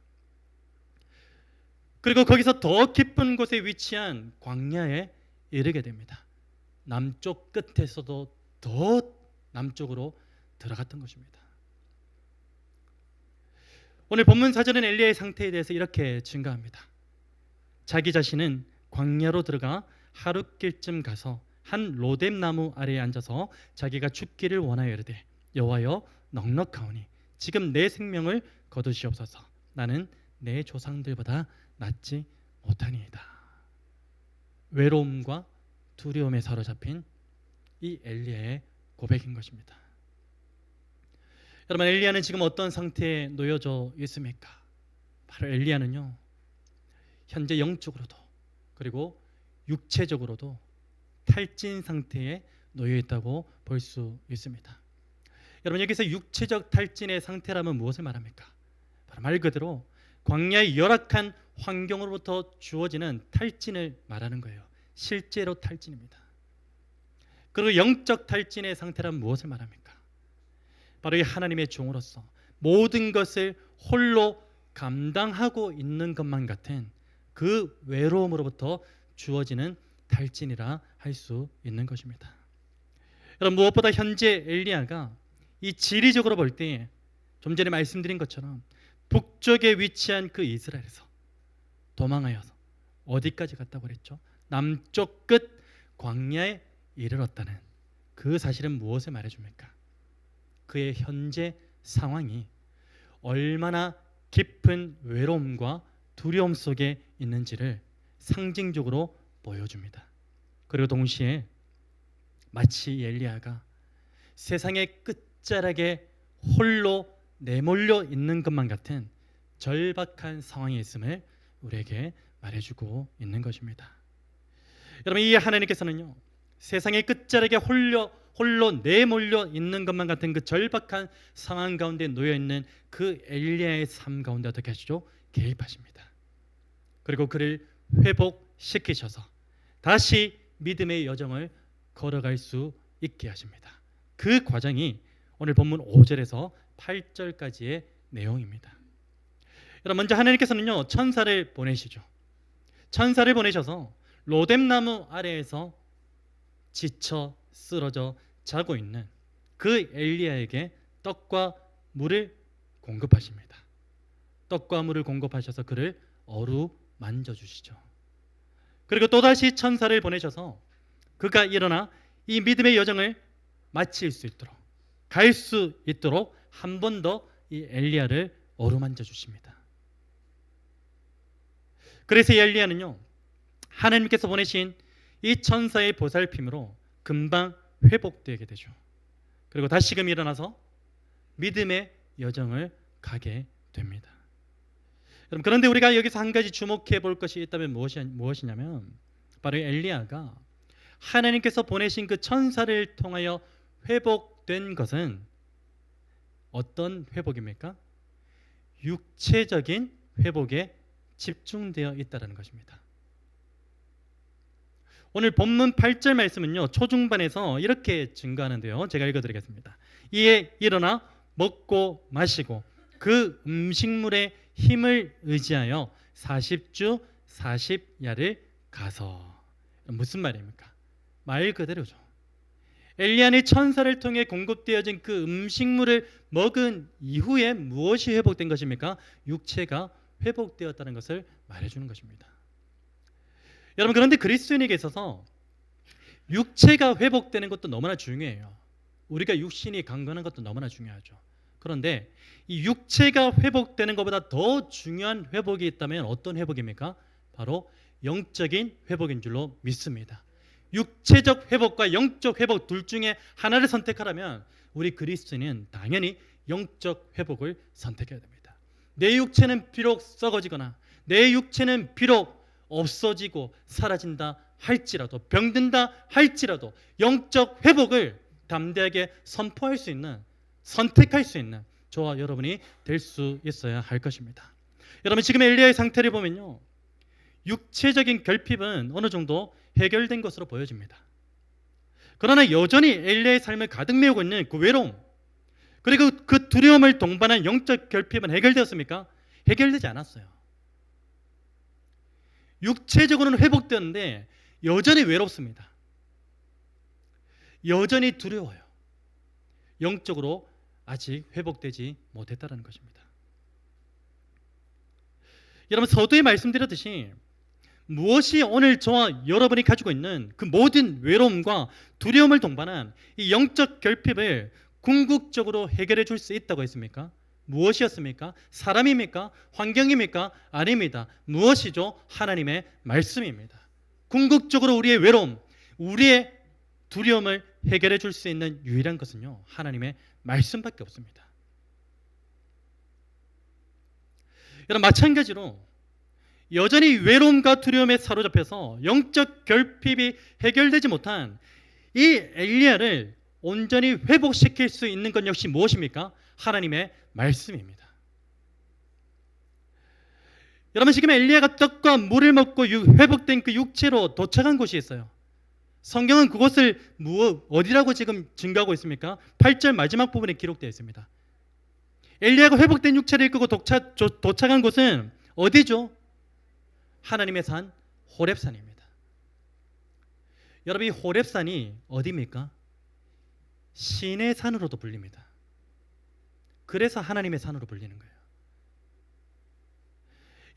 그리고 거기서 더 깊은 곳에 위치한 광야에 이르게 됩니다. 남쪽 끝에서도 더 남쪽으로 들어갔던 것입니다. 오늘 본문 사절은 엘리야의 상태에 대해서 이렇게 증가합니다. 자기 자신은 광야로 들어가 하룻길쯤 가서 한 로뎀나무 아래에 앉아서 자기가 죽기를 원하여 이르되, 여호와여, 넉넉하오니 지금 내 생명을 거두시옵소서. 나는 내 조상들보다 낫지 못하니이다. 외로움과 두려움에 사로잡힌 이 엘리야의 고백인 것입니다. 여러분, 엘리야는 지금 어떤 상태에 놓여져 있습니까? 바로 엘리야는요, 현재 영적으로도 그리고 육체적으로도 탈진 상태에 놓여 있다고 볼 수 있습니다. 여러분 여기서 육체적 탈진의 상태라면 무엇을 말합니까? 바로 말 그대로 광야의 열악한 환경으로부터 주어지는 탈진을 말하는 거예요. 실제로 탈진입니다. 그리고 영적 탈진의 상태라면 무엇을 말합니까? 바로 이 하나님의 종으로서 모든 것을 홀로 감당하고 있는 것만 같은 그 외로움으로부터 주어지는 탈진이라 할 수 있는 것입니다. 여러분 무엇보다 현재 엘리야가 이 지리적으로 볼 때 좀 전에 말씀드린 것처럼 북쪽에 위치한 그 이스라엘에서 도망하여서 어디까지 갔다고 그랬죠? 남쪽 끝 광야에 이르렀다는 그 사실은 무엇을 말해줍니까? 그의 현재 상황이 얼마나 깊은 외로움과 두려움 속에 있는지를 상징적으로 보여줍니다. 그리고 동시에 마치 엘리야가 세상의 끝자락에 홀로 내몰려 있는 것만 같은 절박한 상황에 있음을 우리에게 말해주고 있는 것입니다. 여러분 이 하나님께서는요 세상의 끝자락에 홀로 내몰려 있는 것만 같은 그 절박한 상황 가운데 놓여 있는 그 엘리야의 삶 가운데 어떻게 하시죠? 개입하십니다. 그리고 그를 회복시키셔서 다시 믿음의 여정을 걸어갈 수 있게 하십니다. 그 과정이 오늘 본문 5절에서 8절까지의 내용입니다. 여러분 먼저 하나님께서는요 천사를 보내시죠. 천사를 보내셔서 로뎀나무 아래에서 지쳐 쓰러져 자고 있는 그 엘리야에게 떡과 물을 공급하십니다. 떡과 물을 공급하셔서 그를 어루만져 주시죠. 그리고 또다시 천사를 보내셔서 그가 일어나 이 믿음의 여정을 마칠 수 있도록 갈 수 있도록 한 번 더 이 엘리야를 어루만져 주십니다. 그래서 이 엘리야는요 하나님께서 보내신 이 천사의 보살핌으로 금방 회복되게 되죠. 그리고 다시금 일어나서 믿음의 여정을 가게 됩니다. 여러분 그런데 우리가 여기서 한 가지 주목해 볼 것이 있다면 무엇이냐면 바로 엘리야가 하나님께서 보내신 그 천사를 통하여 회복된 것은 어떤 회복입니까? 육체적인 회복에 집중되어 있다는 것입니다. 오늘 본문 8절 말씀은요 초중반에서 이렇게 증거하는데요. 제가 읽어드리겠습니다. 이에 일어나 먹고 마시고 그 음식물의 힘을 의지하여 40주 40야를 가서. 무슨 말입니까? 말 그대로죠. 엘리야는 천사를 통해 공급되어진 그 음식물을 먹은 이후에 무엇이 회복된 것입니까? 육체가 회복되었다는 것을 말해주는 것입니다. 여러분 그런데 그리스도인에게 있어서 육체가 회복되는 것도 너무나 중요해요. 우리가 육신이 강건한 것도 너무나 중요하죠. 그런데 이 육체가 회복되는 것보다 더 중요한 회복이 있다면 어떤 회복입니까? 바로 영적인 회복인 줄로 믿습니다. 육체적 회복과 영적 회복 둘 중에 하나를 선택하라면 우리 그리스도인은 당연히 영적 회복을 선택해야 됩니다. 내 육체는 비록 썩어지거나 내 육체는 비록 없어지고 사라진다 할지라도 병든다 할지라도 영적 회복을 담대하게 선포할 수 있는 선택할 수 있는 저와 여러분이 될 수 있어야 할 것입니다. 여러분 지금 엘리야의 상태를 보면요 육체적인 결핍은 어느 정도 해결된 것으로 보여집니다. 그러나 여전히 엘리야의 삶을 가득 메우고 있는 그 외로움 그리고 그 두려움을 동반한 영적 결핍은 해결되었습니까? 해결되지 않았어요. 육체적으로는 회복되었는데 여전히 외롭습니다. 여전히 두려워요. 영적으로 아직 회복되지 못했다는 것입니다. 여러분 서두에 말씀드렸듯이 무엇이 오늘 저와 여러분이 가지고 있는 그 모든 외로움과 두려움을 동반한 이 영적 결핍을 궁극적으로 해결해 줄 수 있다고 했습니까? 무엇이었습니까? 사람입니까? 환경입니까? 아닙니다. 무엇이죠? 하나님의 말씀입니다. 궁극적으로 우리의 외로움, 우리의 두려움을 해결해 줄 수 있는 유일한 것은요 하나님의 말씀밖에 없습니다. 여러분 마찬가지로 여전히 외로움과 두려움에 사로잡혀서 영적 결핍이 해결되지 못한 이 엘리야를 온전히 회복시킬 수 있는 건 역시 무엇입니까? 하나님의 말씀입니다. 여러분, 지금 엘리야가 떡과 물을 먹고 회복된 그 육체로 도착한 곳이 있어요. 성경은 그곳을 어디라고 지금 증거하고 있습니까? 8절 마지막 부분에 기록되어 있습니다. 엘리야가 회복된 육체를 이끌고 도착한 곳은 어디죠? 하나님의 산 호렙산입니다. 여러분, 이 호렙산이 어디입니까? 신의 산으로도 불립니다. 그래서 하나님의 산으로 불리는 거예요.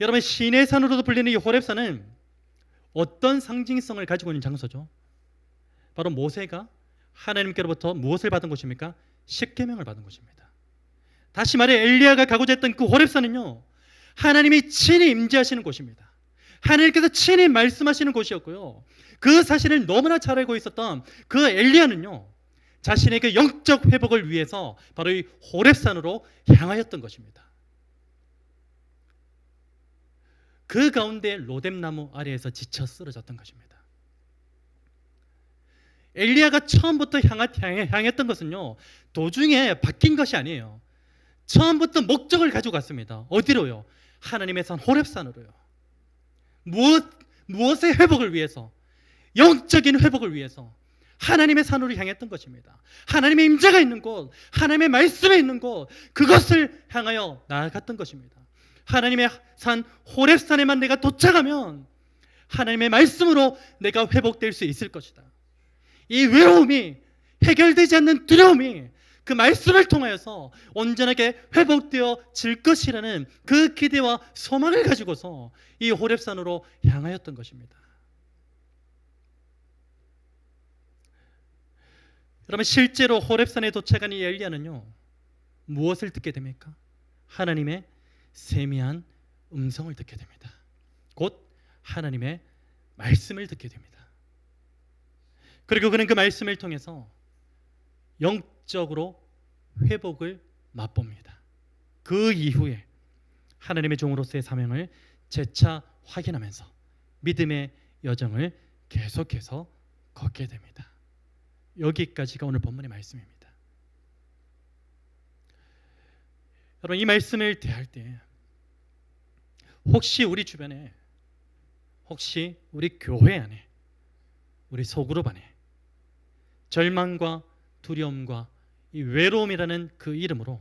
여러분, 신의 산으로도 불리는 이 호렙산은 어떤 상징성을 가지고 있는 장소죠? 바로 모세가 하나님께로부터 무엇을 받은 곳입니까? 십계명을 받은 곳입니다. 다시 말해 엘리야가 가고자 했던 그 호렙산은요, 하나님이 친히 임재하시는 곳입니다. 하나님께서 친히 말씀하시는 곳이었고요, 그 사실을 너무나 잘 알고 있었던 그 엘리야는요, 자신의 그 영적 회복을 위해서 바로 이 호렙산으로 향하였던 것입니다. 그 가운데 로뎀나무 아래에서 지쳐 쓰러졌던 것입니다. 엘리야가 처음부터 향했던 것은요, 도중에 바뀐 것이 아니에요. 처음부터 목적을 가지고 갔습니다. 어디로요? 하나님의 산 호렙산으로요. 무엇의 회복을 위해서? 영적인 회복을 위해서 하나님의 산으로 향했던 것입니다. 하나님의 임재가 있는 곳, 하나님의 말씀에 있는 곳, 그것을 향하여 나아갔던 것입니다. 하나님의 산 호렙산에만 내가 도착하면 하나님의 말씀으로 내가 회복될 수 있을 것이다. 이 외로움이, 해결되지 않는 두려움이 그 말씀을 통하여서 온전하게 회복되어질 것이라는 그 기대와 소망을 가지고서 이 호렙산으로 향하였던 것입니다. 여러분, 실제로 호렙산에 도착한 이 엘리야는요, 무엇을 듣게 됩니까? 하나님의 세미한 음성을 듣게 됩니다. 곧 하나님의 말씀을 듣게 됩니다. 그리고 그는 그 말씀을 통해서 영적으로 회복을 맛봅니다. 그 이후에 하나님의 종으로서의 사명을 재차 확인하면서 믿음의 여정을 계속해서 걷게 됩니다. 여기까지가 오늘 본문의 말씀입니다. 여러분, 이 말씀을 대할 때 혹시 우리 주변에, 혹시 우리 교회 안에, 우리 소그룹 안에 절망과 두려움과 이 외로움이라는 그 이름으로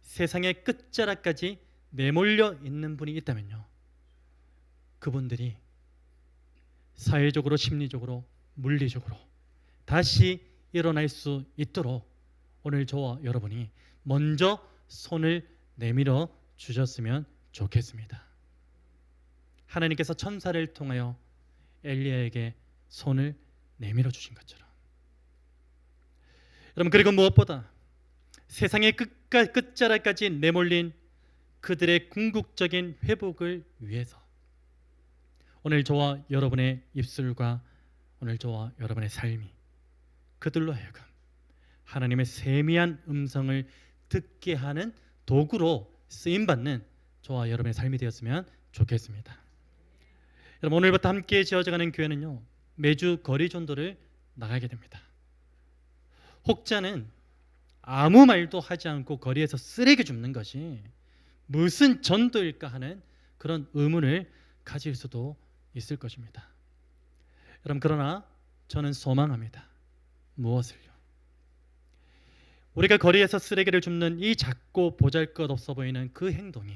세상의 끝자락까지 내몰려 있는 분이 있다면요, 그분들이 사회적으로, 심리적으로, 물리적으로 다시 일어날 수 있도록 오늘 저와 여러분이 먼저 손을 내밀어 주셨으면 좋겠습니다. 하나님께서 천사를 통하여 엘리야에게 손을 내밀어 주신 것처럼. 여러분, 그리고 무엇보다 세상의 끝자락까지 내몰린 그들의 궁극적인 회복을 위해서 오늘 저와 여러분의 입술과 오늘 저와 여러분의 삶이 그들로 하여금 하나님의 세미한 음성을 듣게 하는 도구로 쓰임받는 저와 여러분의 삶이 되었으면 좋겠습니다. 여러분, 오늘부터 함께 지어져가는 교회는요, 매주 거리 전도를 나가게 됩니다. 혹자는 아무 말도 하지 않고 거리에서 쓰레기 줍는 것이 무슨 전도일까 하는 그런 의문을 가질 수도 있을 것입니다. 여러분, 그러나 저는 소망합니다. 무엇을요? 우리가 거리에서 쓰레기를 줍는 이 작고 보잘것없어 보이는 그 행동이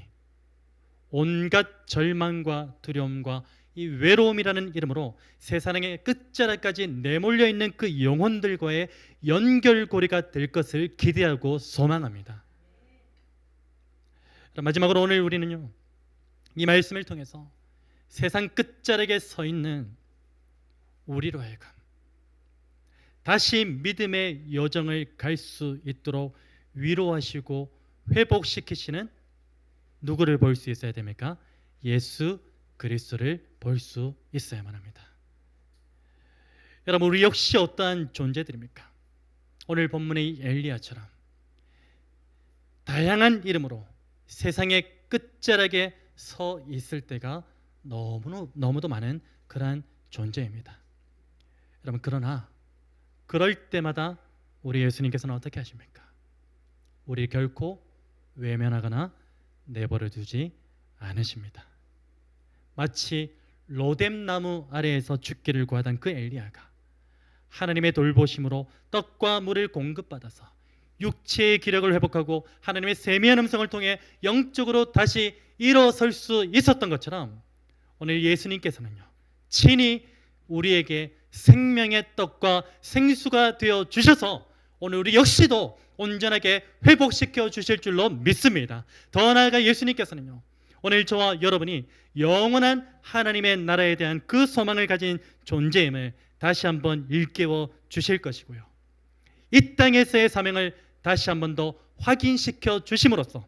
온갖 절망과 두려움과 이 외로움이라는 이름으로 세상의 끝자락까지 내몰려 있는 그 영혼들과의 연결고리가 될 것을 기대하고 소망합니다. 마지막으로 오늘 우리는요, 이 말씀을 통해서 세상 끝자락에 서 있는 우리로 하여금 다시 믿음의 여정을 갈 수 있도록 위로하시고 회복시키시는 누구를 볼 수 있어야 됩니까? 예수 그리스도를 볼 수 있어야만 합니다. 여러분, 우리 역시 어떠한 존재들입니까? 오늘 본문의 엘리야처럼 다양한 이름으로 세상의 끝자락에 서 있을 때가 너무도 많은 그러한 존재입니다. 여러분, 그러나 그럴 때마다 우리 예수님께서는 어떻게 하십니까? 우리 결코 외면하거나 내버려 두지 않으십니다. 마치 로뎀나무 아래에서 죽기를 구하던 그 엘리야가 하나님의 돌보심으로 떡과 물을 공급받아서 육체의 기력을 회복하고 하나님의 세미한 음성을 통해 영적으로 다시 일어설 수 있었던 것처럼 오늘 예수님께서는요, 친히 우리에게 생명의 떡과 생수가 되어 주셔서 오늘 우리 역시도 온전하게 회복시켜 주실 줄로 믿습니다. 더 나아가 예수님께서는요, 오늘 저와 여러분이 영원한 하나님의 나라에 대한 그 소망을 가진 존재임을 다시 한번 일깨워 주실 것이고요, 이 땅에서의 사명을 다시 한번 더 확인시켜 주심으로써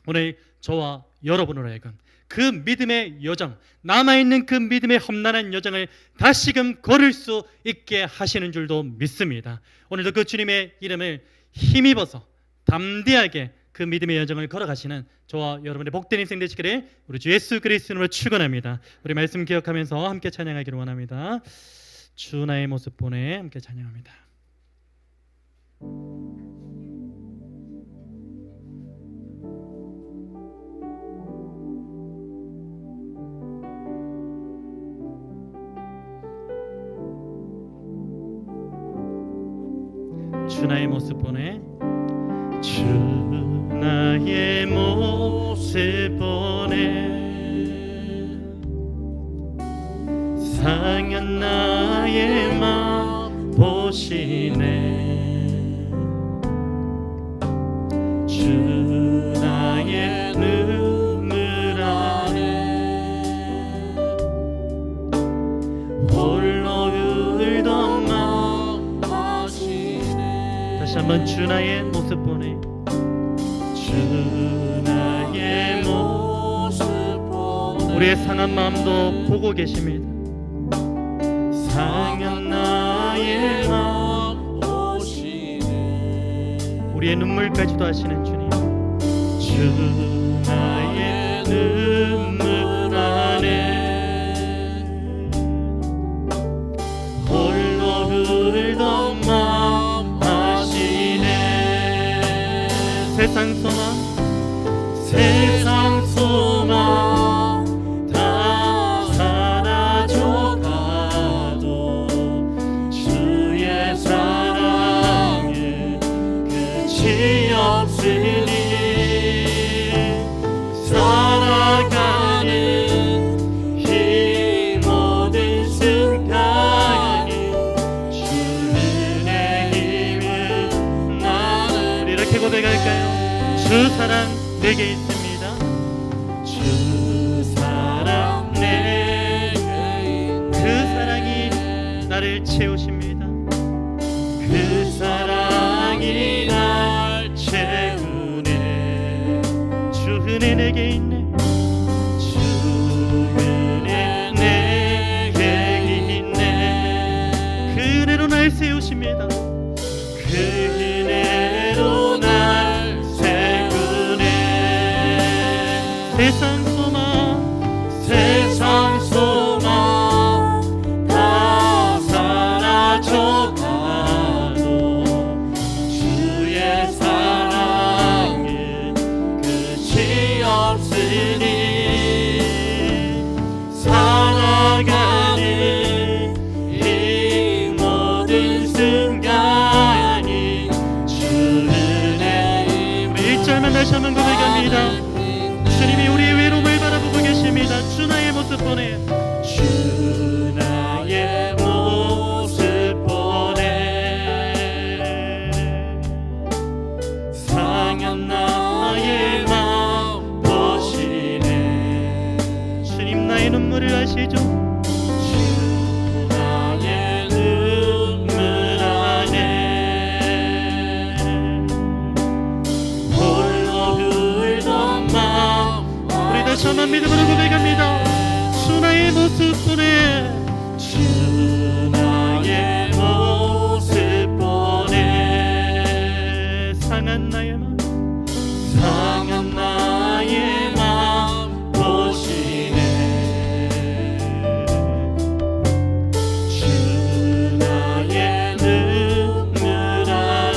오늘 저와 여러분으로 하여금 그 믿음의 여정, 남아있는 그 믿음의 험난한 여정을 다시금 걸을 수 있게 하시는 줄도 믿습니다. 오늘도 그 주님의 이름을 힘입어서 담대하게 그 믿음의 여정을 걸어가시는 저와 여러분의 복된 인생 되시기를 우리 주 예수 그리스도로 축원합니다. 우리 말씀 기억하면서 함께 찬양하기를 원합니다. 주 나의 모습 보내 함께 찬양합니다. 주 나의 모습 보내, 주 나의 모습 보내, 상한 나의 마음 보시네. 주 나의 눈물 안에 홀로 울던 마음 하시네. 다시 한번 주 나의 모습 보내, 주 나의 모습 보내. 우리의 상한 마음도 보고 계십니다. 상한 나의 마음 보시네. 우리의 눈물까지도 아시는 주님, 주 나의 눈물 안에 홀로 울던 마음 하시네. 세상 소망, 세상 소망 다 사라져 가도 주의 사랑에 끝이 없으니 살아가는 이 모든 순간이 주의 힘을 나는 이렇게 고백할까요? 주 사랑 내게 있습니다. 주 사랑 내게 있네. 그 사랑이 나를 채우십니다. 그 사랑이 날 채우네. 주 은혜 내게 있네. 주 은혜 내게 있네. 그 은혜로 날 세우십니다. 그 은혜로 날 세우네. 세상 소망, 세상 소망 다 사라져 가도 주의 사랑은 끝이 없으니 살아가는 이 모든 순간이 주 은혜임. 우리 1절만 다시 한번 고백합니다. 주님이 우리의 외로움을 바라보고 계십니다. 주 나의 모습 보내, 주 나의 모습 보내, 상한 나의 마음 보시네. 주님 나의 눈물을 아시죠? 주 나의 눈물 안에 홀로 울던 마음. 우리 다시 한번 믿음으로 고백합니다. 주 나의 모습 보내, 주 나의 모습 보내, 상한 나의 마음, 상한 나의 마음 보시네. 주 나의 눈물 안에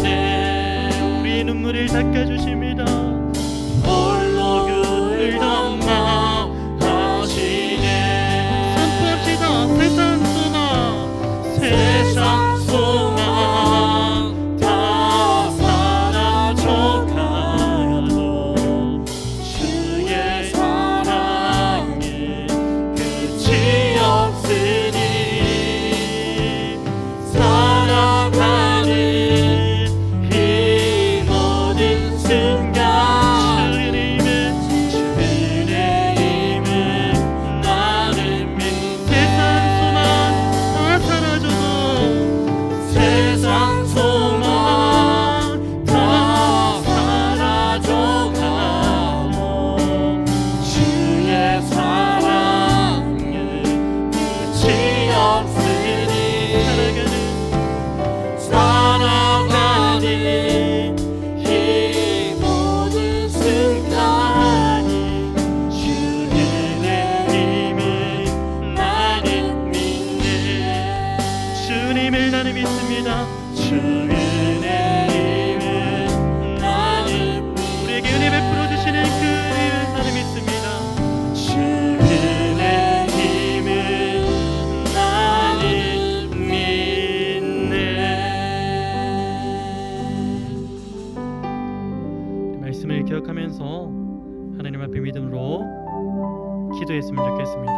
기도했으면 좋겠습니다.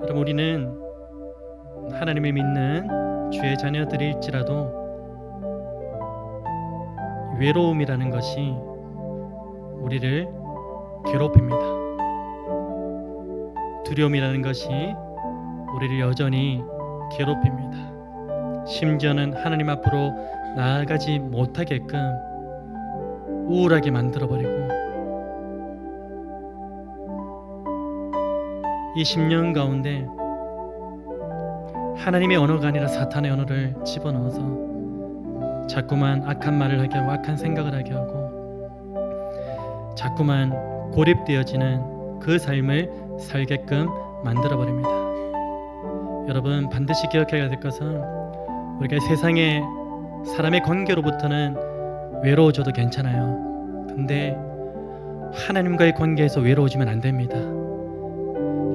여러분, 우리는 하나님을 믿는 주의 자녀들일지라도 외로움이라는 것이 우리를 괴롭힙니다. 두려움이라는 것이 우리를 여전히 괴롭힙니다. 심지어는 하나님 앞으로 나아가지 못하게끔 우울하게 만들어버리고, 이 10년 가운데 하나님의 언어가 아니라 사탄의 언어를 집어넣어서 자꾸만 악한 말을 하게 하고 악한 생각을 하게 하고 자꾸만 고립되어지는 그 삶을 살게끔 만들어버립니다. 여러분, 반드시 기억해야 될 것은 우리가 세상의 사람의 관계로부터는 외로워져도 괜찮아요. 근데 하나님과의 관계에서 외로워지면 안 됩니다.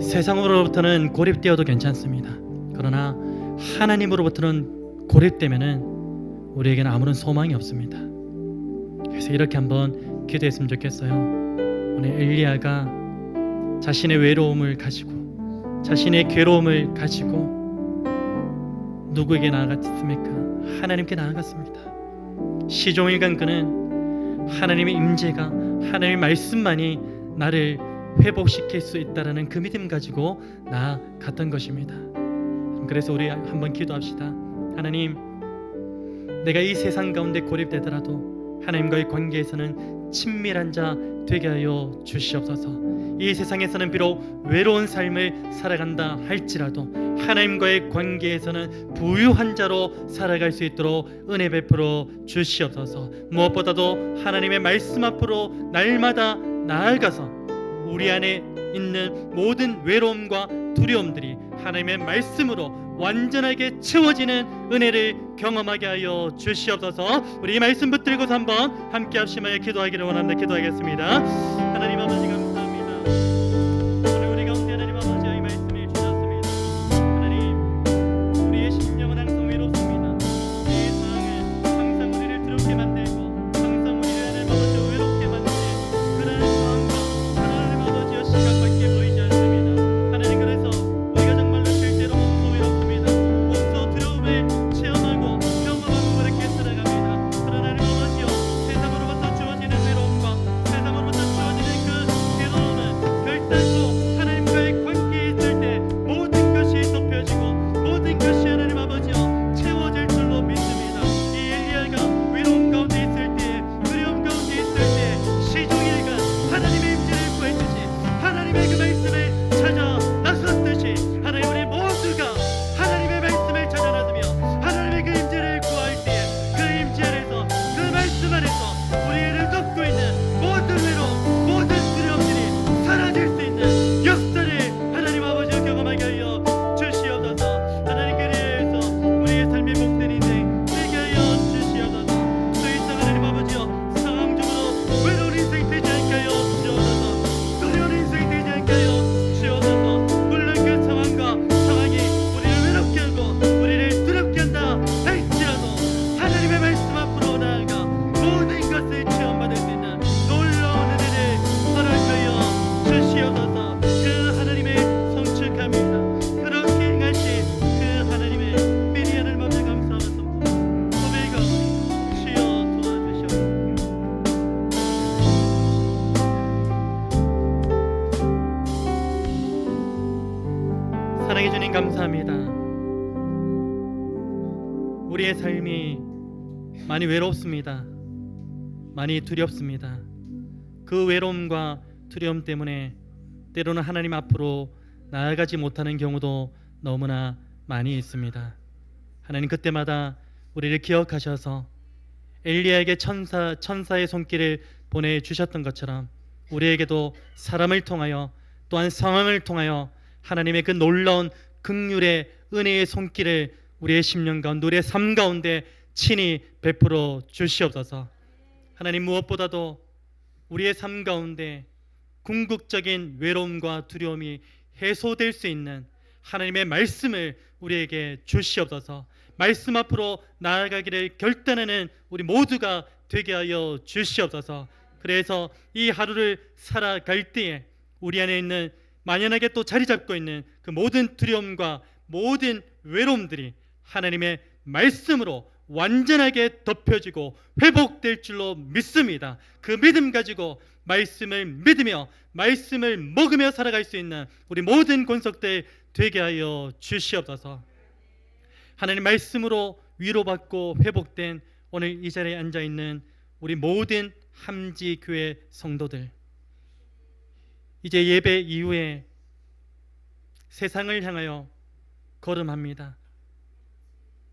세상으로부터는 고립되어도 괜찮습니다. 그러나 하나님으로부터는 고립되면은 우리에게는 아무런 소망이 없습니다. 그래서 이렇게 한번 기도했으면 좋겠어요. 오늘 엘리야가 자신의 외로움을 가지고 자신의 괴로움을 가지고 누구에게 나아갔습니까? 하나님께 나아갔습니다. 시종일관 그는 하나님의 임재가, 하나님의 말씀만이 나를 회복시킬 수 있다라는 그 믿음 가지고 나아갔던 것입니다. 그래서 우리 한번 기도합시다. 하나님, 내가 이 세상 가운데 고립되더라도 하나님과의 관계에서는 친밀한 자 되게 하여 주시옵소서. 이 세상에서는 비록 외로운 삶을 살아간다 할지라도 하나님과의 관계에서는 부유한 자로 살아갈 수 있도록 은혜 베풀어 주시옵소서. 무엇보다도 하나님의 말씀 앞으로 날마다 나아가서 우리 안에 있는 모든 외로움과 두려움들이 하나님의 말씀으로 완전하게 채워지는 은혜를 경험하게 하여 주시옵소서. 우리 이 말씀 붙들고서 한번 함께 합심하여 기도하기를 원합니다. 기도하겠습니다. 하나님 아버지, 감사합니다. 오늘 우리 가운데 하나님 아버지의 이 말씀을 주셨습니다. 하나님, 우리의 심령은 항상 외롭습니다. 우리의 상황은 항상 우리를 두렵게 만들고 항상 우리를 하나님 아버지 외롭게 만드는 그런 상황과 하나님 아버지의 시각밖에 보이지 않습니다. 하나님, 그래서 우리가 정말로 실제로 몸소 외롭습니다. 몸소 두려움을 체험하고 경험하고 그렇게 살아갑니다. 그러나 하나님 아버지여, 세상으로부터 주어지는 외로움과 세상으로부터 주어지는 그 괴로움은 결단코 하나님과의 관계에 있을 때 모든 것이 덮여지고 모든 것이 하나님 아버지여 채워질 줄로 믿습니다. 이 엘리야가 외로움 가운데 있을 때, 두려움 가운데 있을 때 시종일관 하나님의 임재를 구했듯이 하나님의 그 말씀을 찾아 나섰듯이 하나님, 우리 모두가 하나님의 말씀을 찾아 나서며 하나님의 그 임재를 구할 때 그 임재 안에서, 그 말씀 안에서 우리를 덮고 있는 모든 외로움, 모든 두려움들이 사라질 수 있는 역사를 하나님 아버지 경험하게 하여 주시옵소서. 하나님, 그리하여서 우리의 삶의 복된 인생 되게 하여 주시옵소서. 더 이상 하나님 아버지여 상황적으로 외로운 인생 되지 않게 하여 주옵소서. 두려운 인생 되지 않게 하여 주옵소서. 물론 그 상황이 우리를 외롭게 하고 우리를 두렵게 한다 할지라도 하나님의 말씀 앞으로 나아가 모든 것을 체험받을 수 있는 놀라운 은혜를 허락하여 주시옵소서. 그 하나님을 성축합니다. 그렇게 행하신 그 하나님의 미리한을 먼저 감사하면서 고백하오니 주여 도와주시옵소서. 사랑해 주님, 감사합니다. 우리의 삶이 많이 외롭습니다. 많이 두렵습니다. 그 외로움과 두려움 때문에 때로는 하나님 앞으로 나아가지 못하는 경우도 너무나 많이 있습니다. 하나님, 그때마다 우리를 기억하셔서 엘리야에게 천사의 손길을 보내주셨던 것처럼 우리에게도 사람을 통하여 또한 상황을 통하여 하나님의 그 놀라운 긍휼의 은혜의 손길을 우리의 심령 가운데, 우리의 삶 가운데 친히 베풀어 주시옵소서. 하나님, 무엇보다도 우리의 삶 가운데 궁극적인 외로움과 두려움이 해소될 수 있는 하나님의 말씀을 우리에게 주시옵소서. 말씀 앞으로 나아가기를 결단하는 우리 모두가 되게 하여 주시옵소서. 그래서 이 하루를 살아갈 때에 우리 안에 있는 만연하게 또 자리 잡고 있는 그 모든 두려움과 모든 외로움들이 하나님의 말씀으로 완전하게 덮여지고 회복될 줄로 믿습니다. 그 믿음 가지고 말씀을 믿으며 말씀을 먹으며 살아갈 수 있는 우리 모든 권속들 되게 하여 주시옵소서. 하나님 말씀으로 위로받고 회복된 오늘 이 자리에 앉아 있는 우리 모든 함지교회 성도들, 이제 예배 이후에 세상을 향하여 걸음합니다.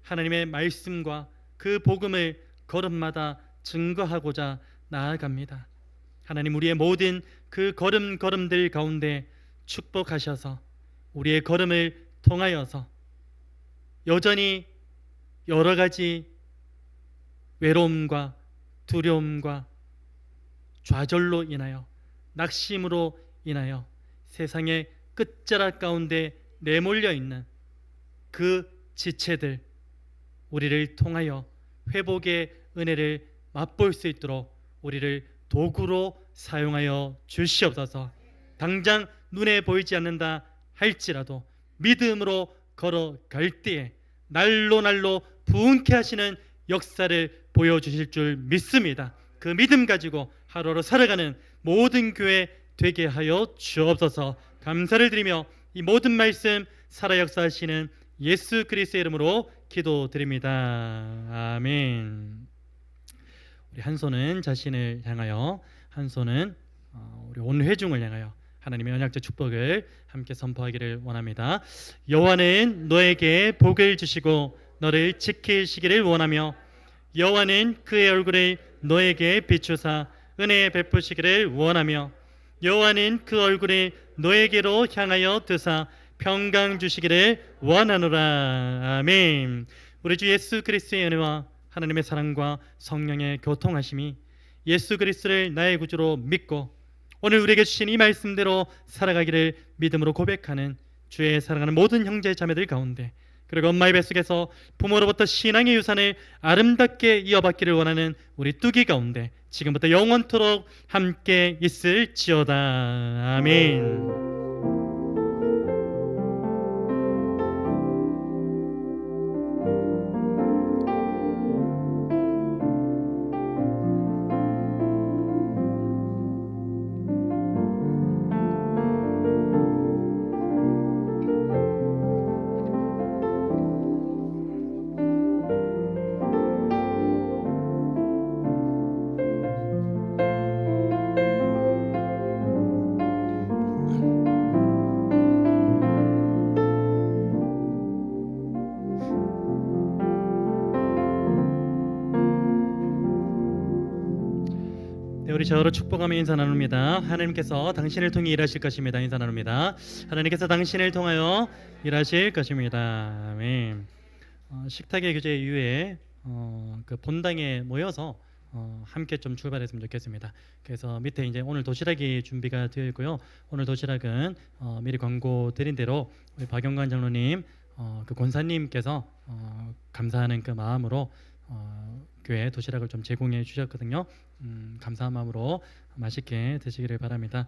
하나님의 말씀과 그 복음을 걸음마다 증거하고자 나아갑니다. 하나님, 우리의 모든 그 걸음들 가운데 축복하셔서 우리의 걸음을 통하여서 여전히 여러 가지 외로움과 두려움과 좌절로 인하여, 낙심으로 인하여 세상의 끝자락 가운데 내몰려 있는 그 지체들, 우리를 통하여 회복의 은혜를 맛볼 수 있도록 우리를 도구로 사용하여 주시옵소서. 당장 눈에 보이지 않는다 할지라도 믿음으로 걸어갈 때에 날로 부흥케 하시는 역사를 보여주실 줄 믿습니다. 그 믿음 가지고 하루하루 살아가는 모든 교회 되게 하여 주옵소서. 감사를 드리며 이 모든 말씀 살아 역사하시는 예수 그리스도의 이름으로 기도드립니다. 아멘. 우리 한 손은 자신을 향하여, 한 손은 우리 온 회중을 향하여 하나님의 언약적 축복을 함께 선포하기를 원합니다. 여호와는 너에게 복을 주시고 너를 지키시기를 원하며 여호와는 그의 얼굴을 너에게 비추사 은혜 베푸시기를 원하며 여호와는 그 얼굴을 너에게로 향하여 드사 평강 주시기를 원하노라. 아멘. 우리 주 예수 그리스도의 은혜와 하나님의 사랑과 성령의 교통하심이 예수 그리스도를 나의 구주로 믿고 오늘 우리에게 주신 이 말씀대로 살아가기를 믿음으로 고백하는 주의 사랑하는 모든 형제 자매들 가운데, 그리고 엄마의 뱃속에서 부모로부터 신앙의 유산을 아름답게 이어받기를 원하는 우리 뚜기 가운데 지금부터 영원토록 함께 있을지어다. 아멘. 우리 저로 축복하며 인사 나눕니다. 하나님께서 당신을 통해 일하실 것입니다. 인사 나눕니다. 하나님께서 당신을 통하여 일하실 것입니다. 아멘. 식탁의 교제 이후에 그 본당에 모여서 함께 좀 출발했으면 좋겠습니다. 그래서 밑에 이제 오늘 도시락이 준비가 되어 있고요. 오늘 도시락은 미리 광고 드린 대로 우리 박영관 장로님, 그 권사님께서 감사하는 그 마음으로 교회 도시락을 좀 제공해 주셨거든요. 감사한 마음으로 맛있게 드시기를 바랍니다.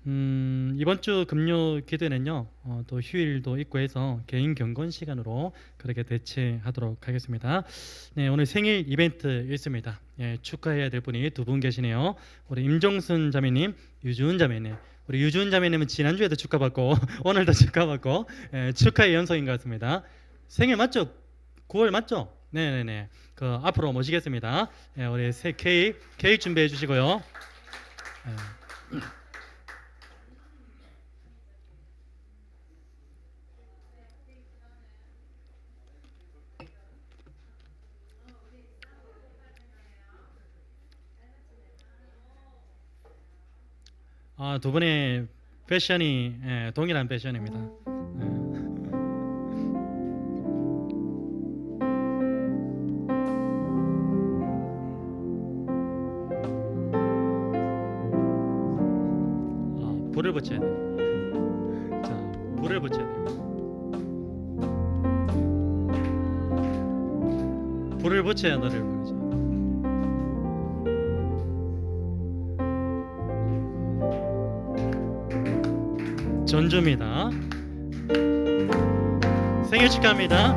이번 주 금요 기도는요, 또 휴일도 있고 해서 개인 경건 시간으로 그렇게 대체하도록 하겠습니다. 네, 오늘 생일 이벤트 있습니다. 예, 축하해야 될 분이 두 분 계시네요. 우리 임종순 자매님, 유주은 자매님. 우리 유주은 자매님은 지난주에도 축하받고 오늘도 축하받고, 축하의 연속인 것 같습니다. 생일 맞죠? 9월 맞죠? 네네네. 그 앞으로 모시겠습니다. 우리 새 케이크 준비해 주시고요. 두 분의 패션이 동일한 패션입니다. 불을 붙여야 돼요. 자, 불을 붙여야 돼요. 불을 붙여야 너를 부르죠. 전주입니다. 생일 축하합니다.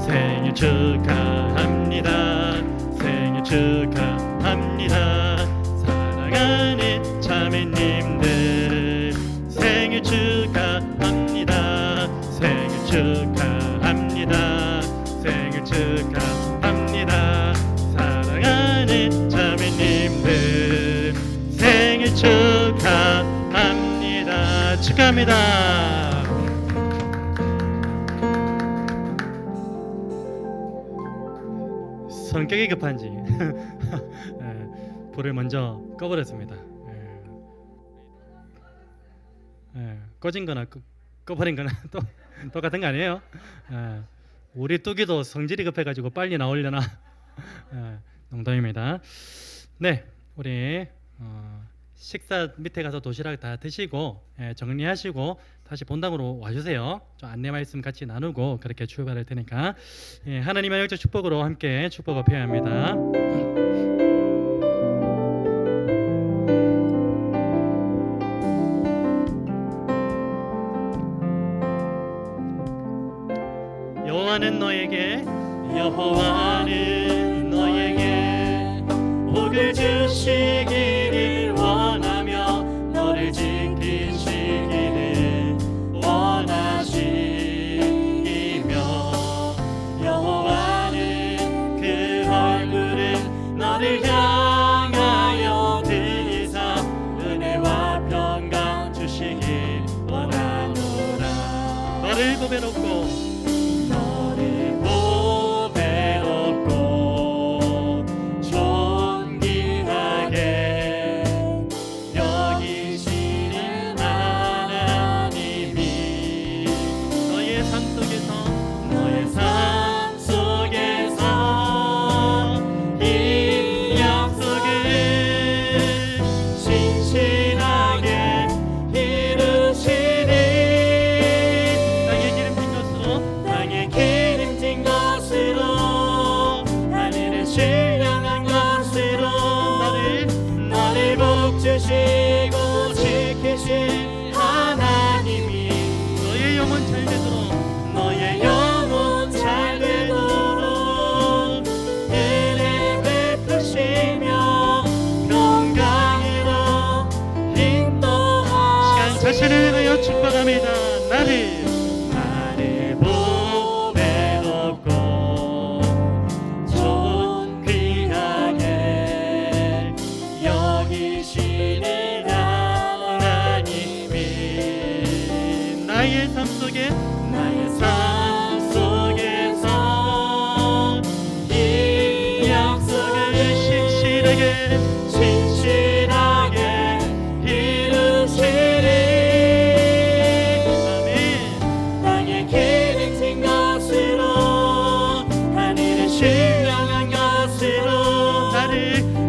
생일 축하합니다. 생일 축하합니다. 사랑하는 자매님들 생일 축하합니다. 생일 축하합니다. 생일 축하합니다. 사랑하는 자매님들 생일 축하합니다. 축하합니다. 성격이 급한지 예, 불을 먼저 꺼버렸습니다. 꺼진 거나 꺼버린 거나 똑같은 거 아니에요? 우리 뚜기도 성질이 급해가지고 빨리 나오려나 농담입니다. 네, 우리 식사 밑에 가서 도시락 다 드시고 정리하시고 다시 본당으로 와주세요. 좀 안내 말씀 같이 나누고 그렇게 출발할 테니까 하나님의 영적 축복으로 함께 축복을 표현합니다. 여호와는 너에게 복을 주시기를 원하며 너를 지키시기를 원하시며 여호와는 그 얼굴을 너를 향하여 들이사 은혜와 평강 주시길 원하노라. 너를 보배롭고 주시고 지키신 하나님이 너의 영혼 잘 되도록 너의 영혼 잘 되도록 은혜 베푸시며 평강으로 인도하시고 시간 자신을 위하여 축복합니다. 나를 보배롭고 존귀하게 여기시는 나의 삶 속에서 이 약속을 신실하게 이루시리. 아멘. 땅에 기름진 것으로 하늘은 신령한 것으로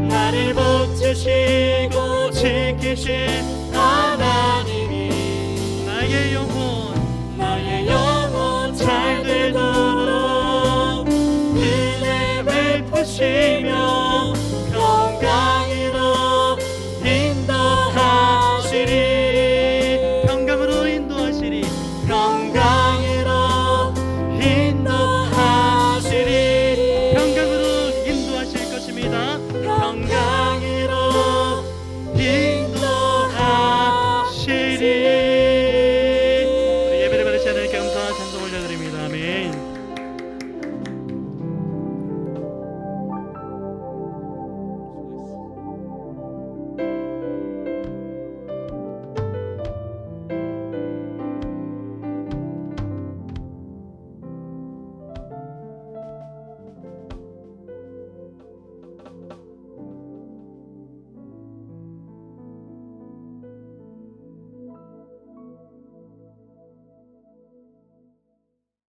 나를 복 주시고 지키실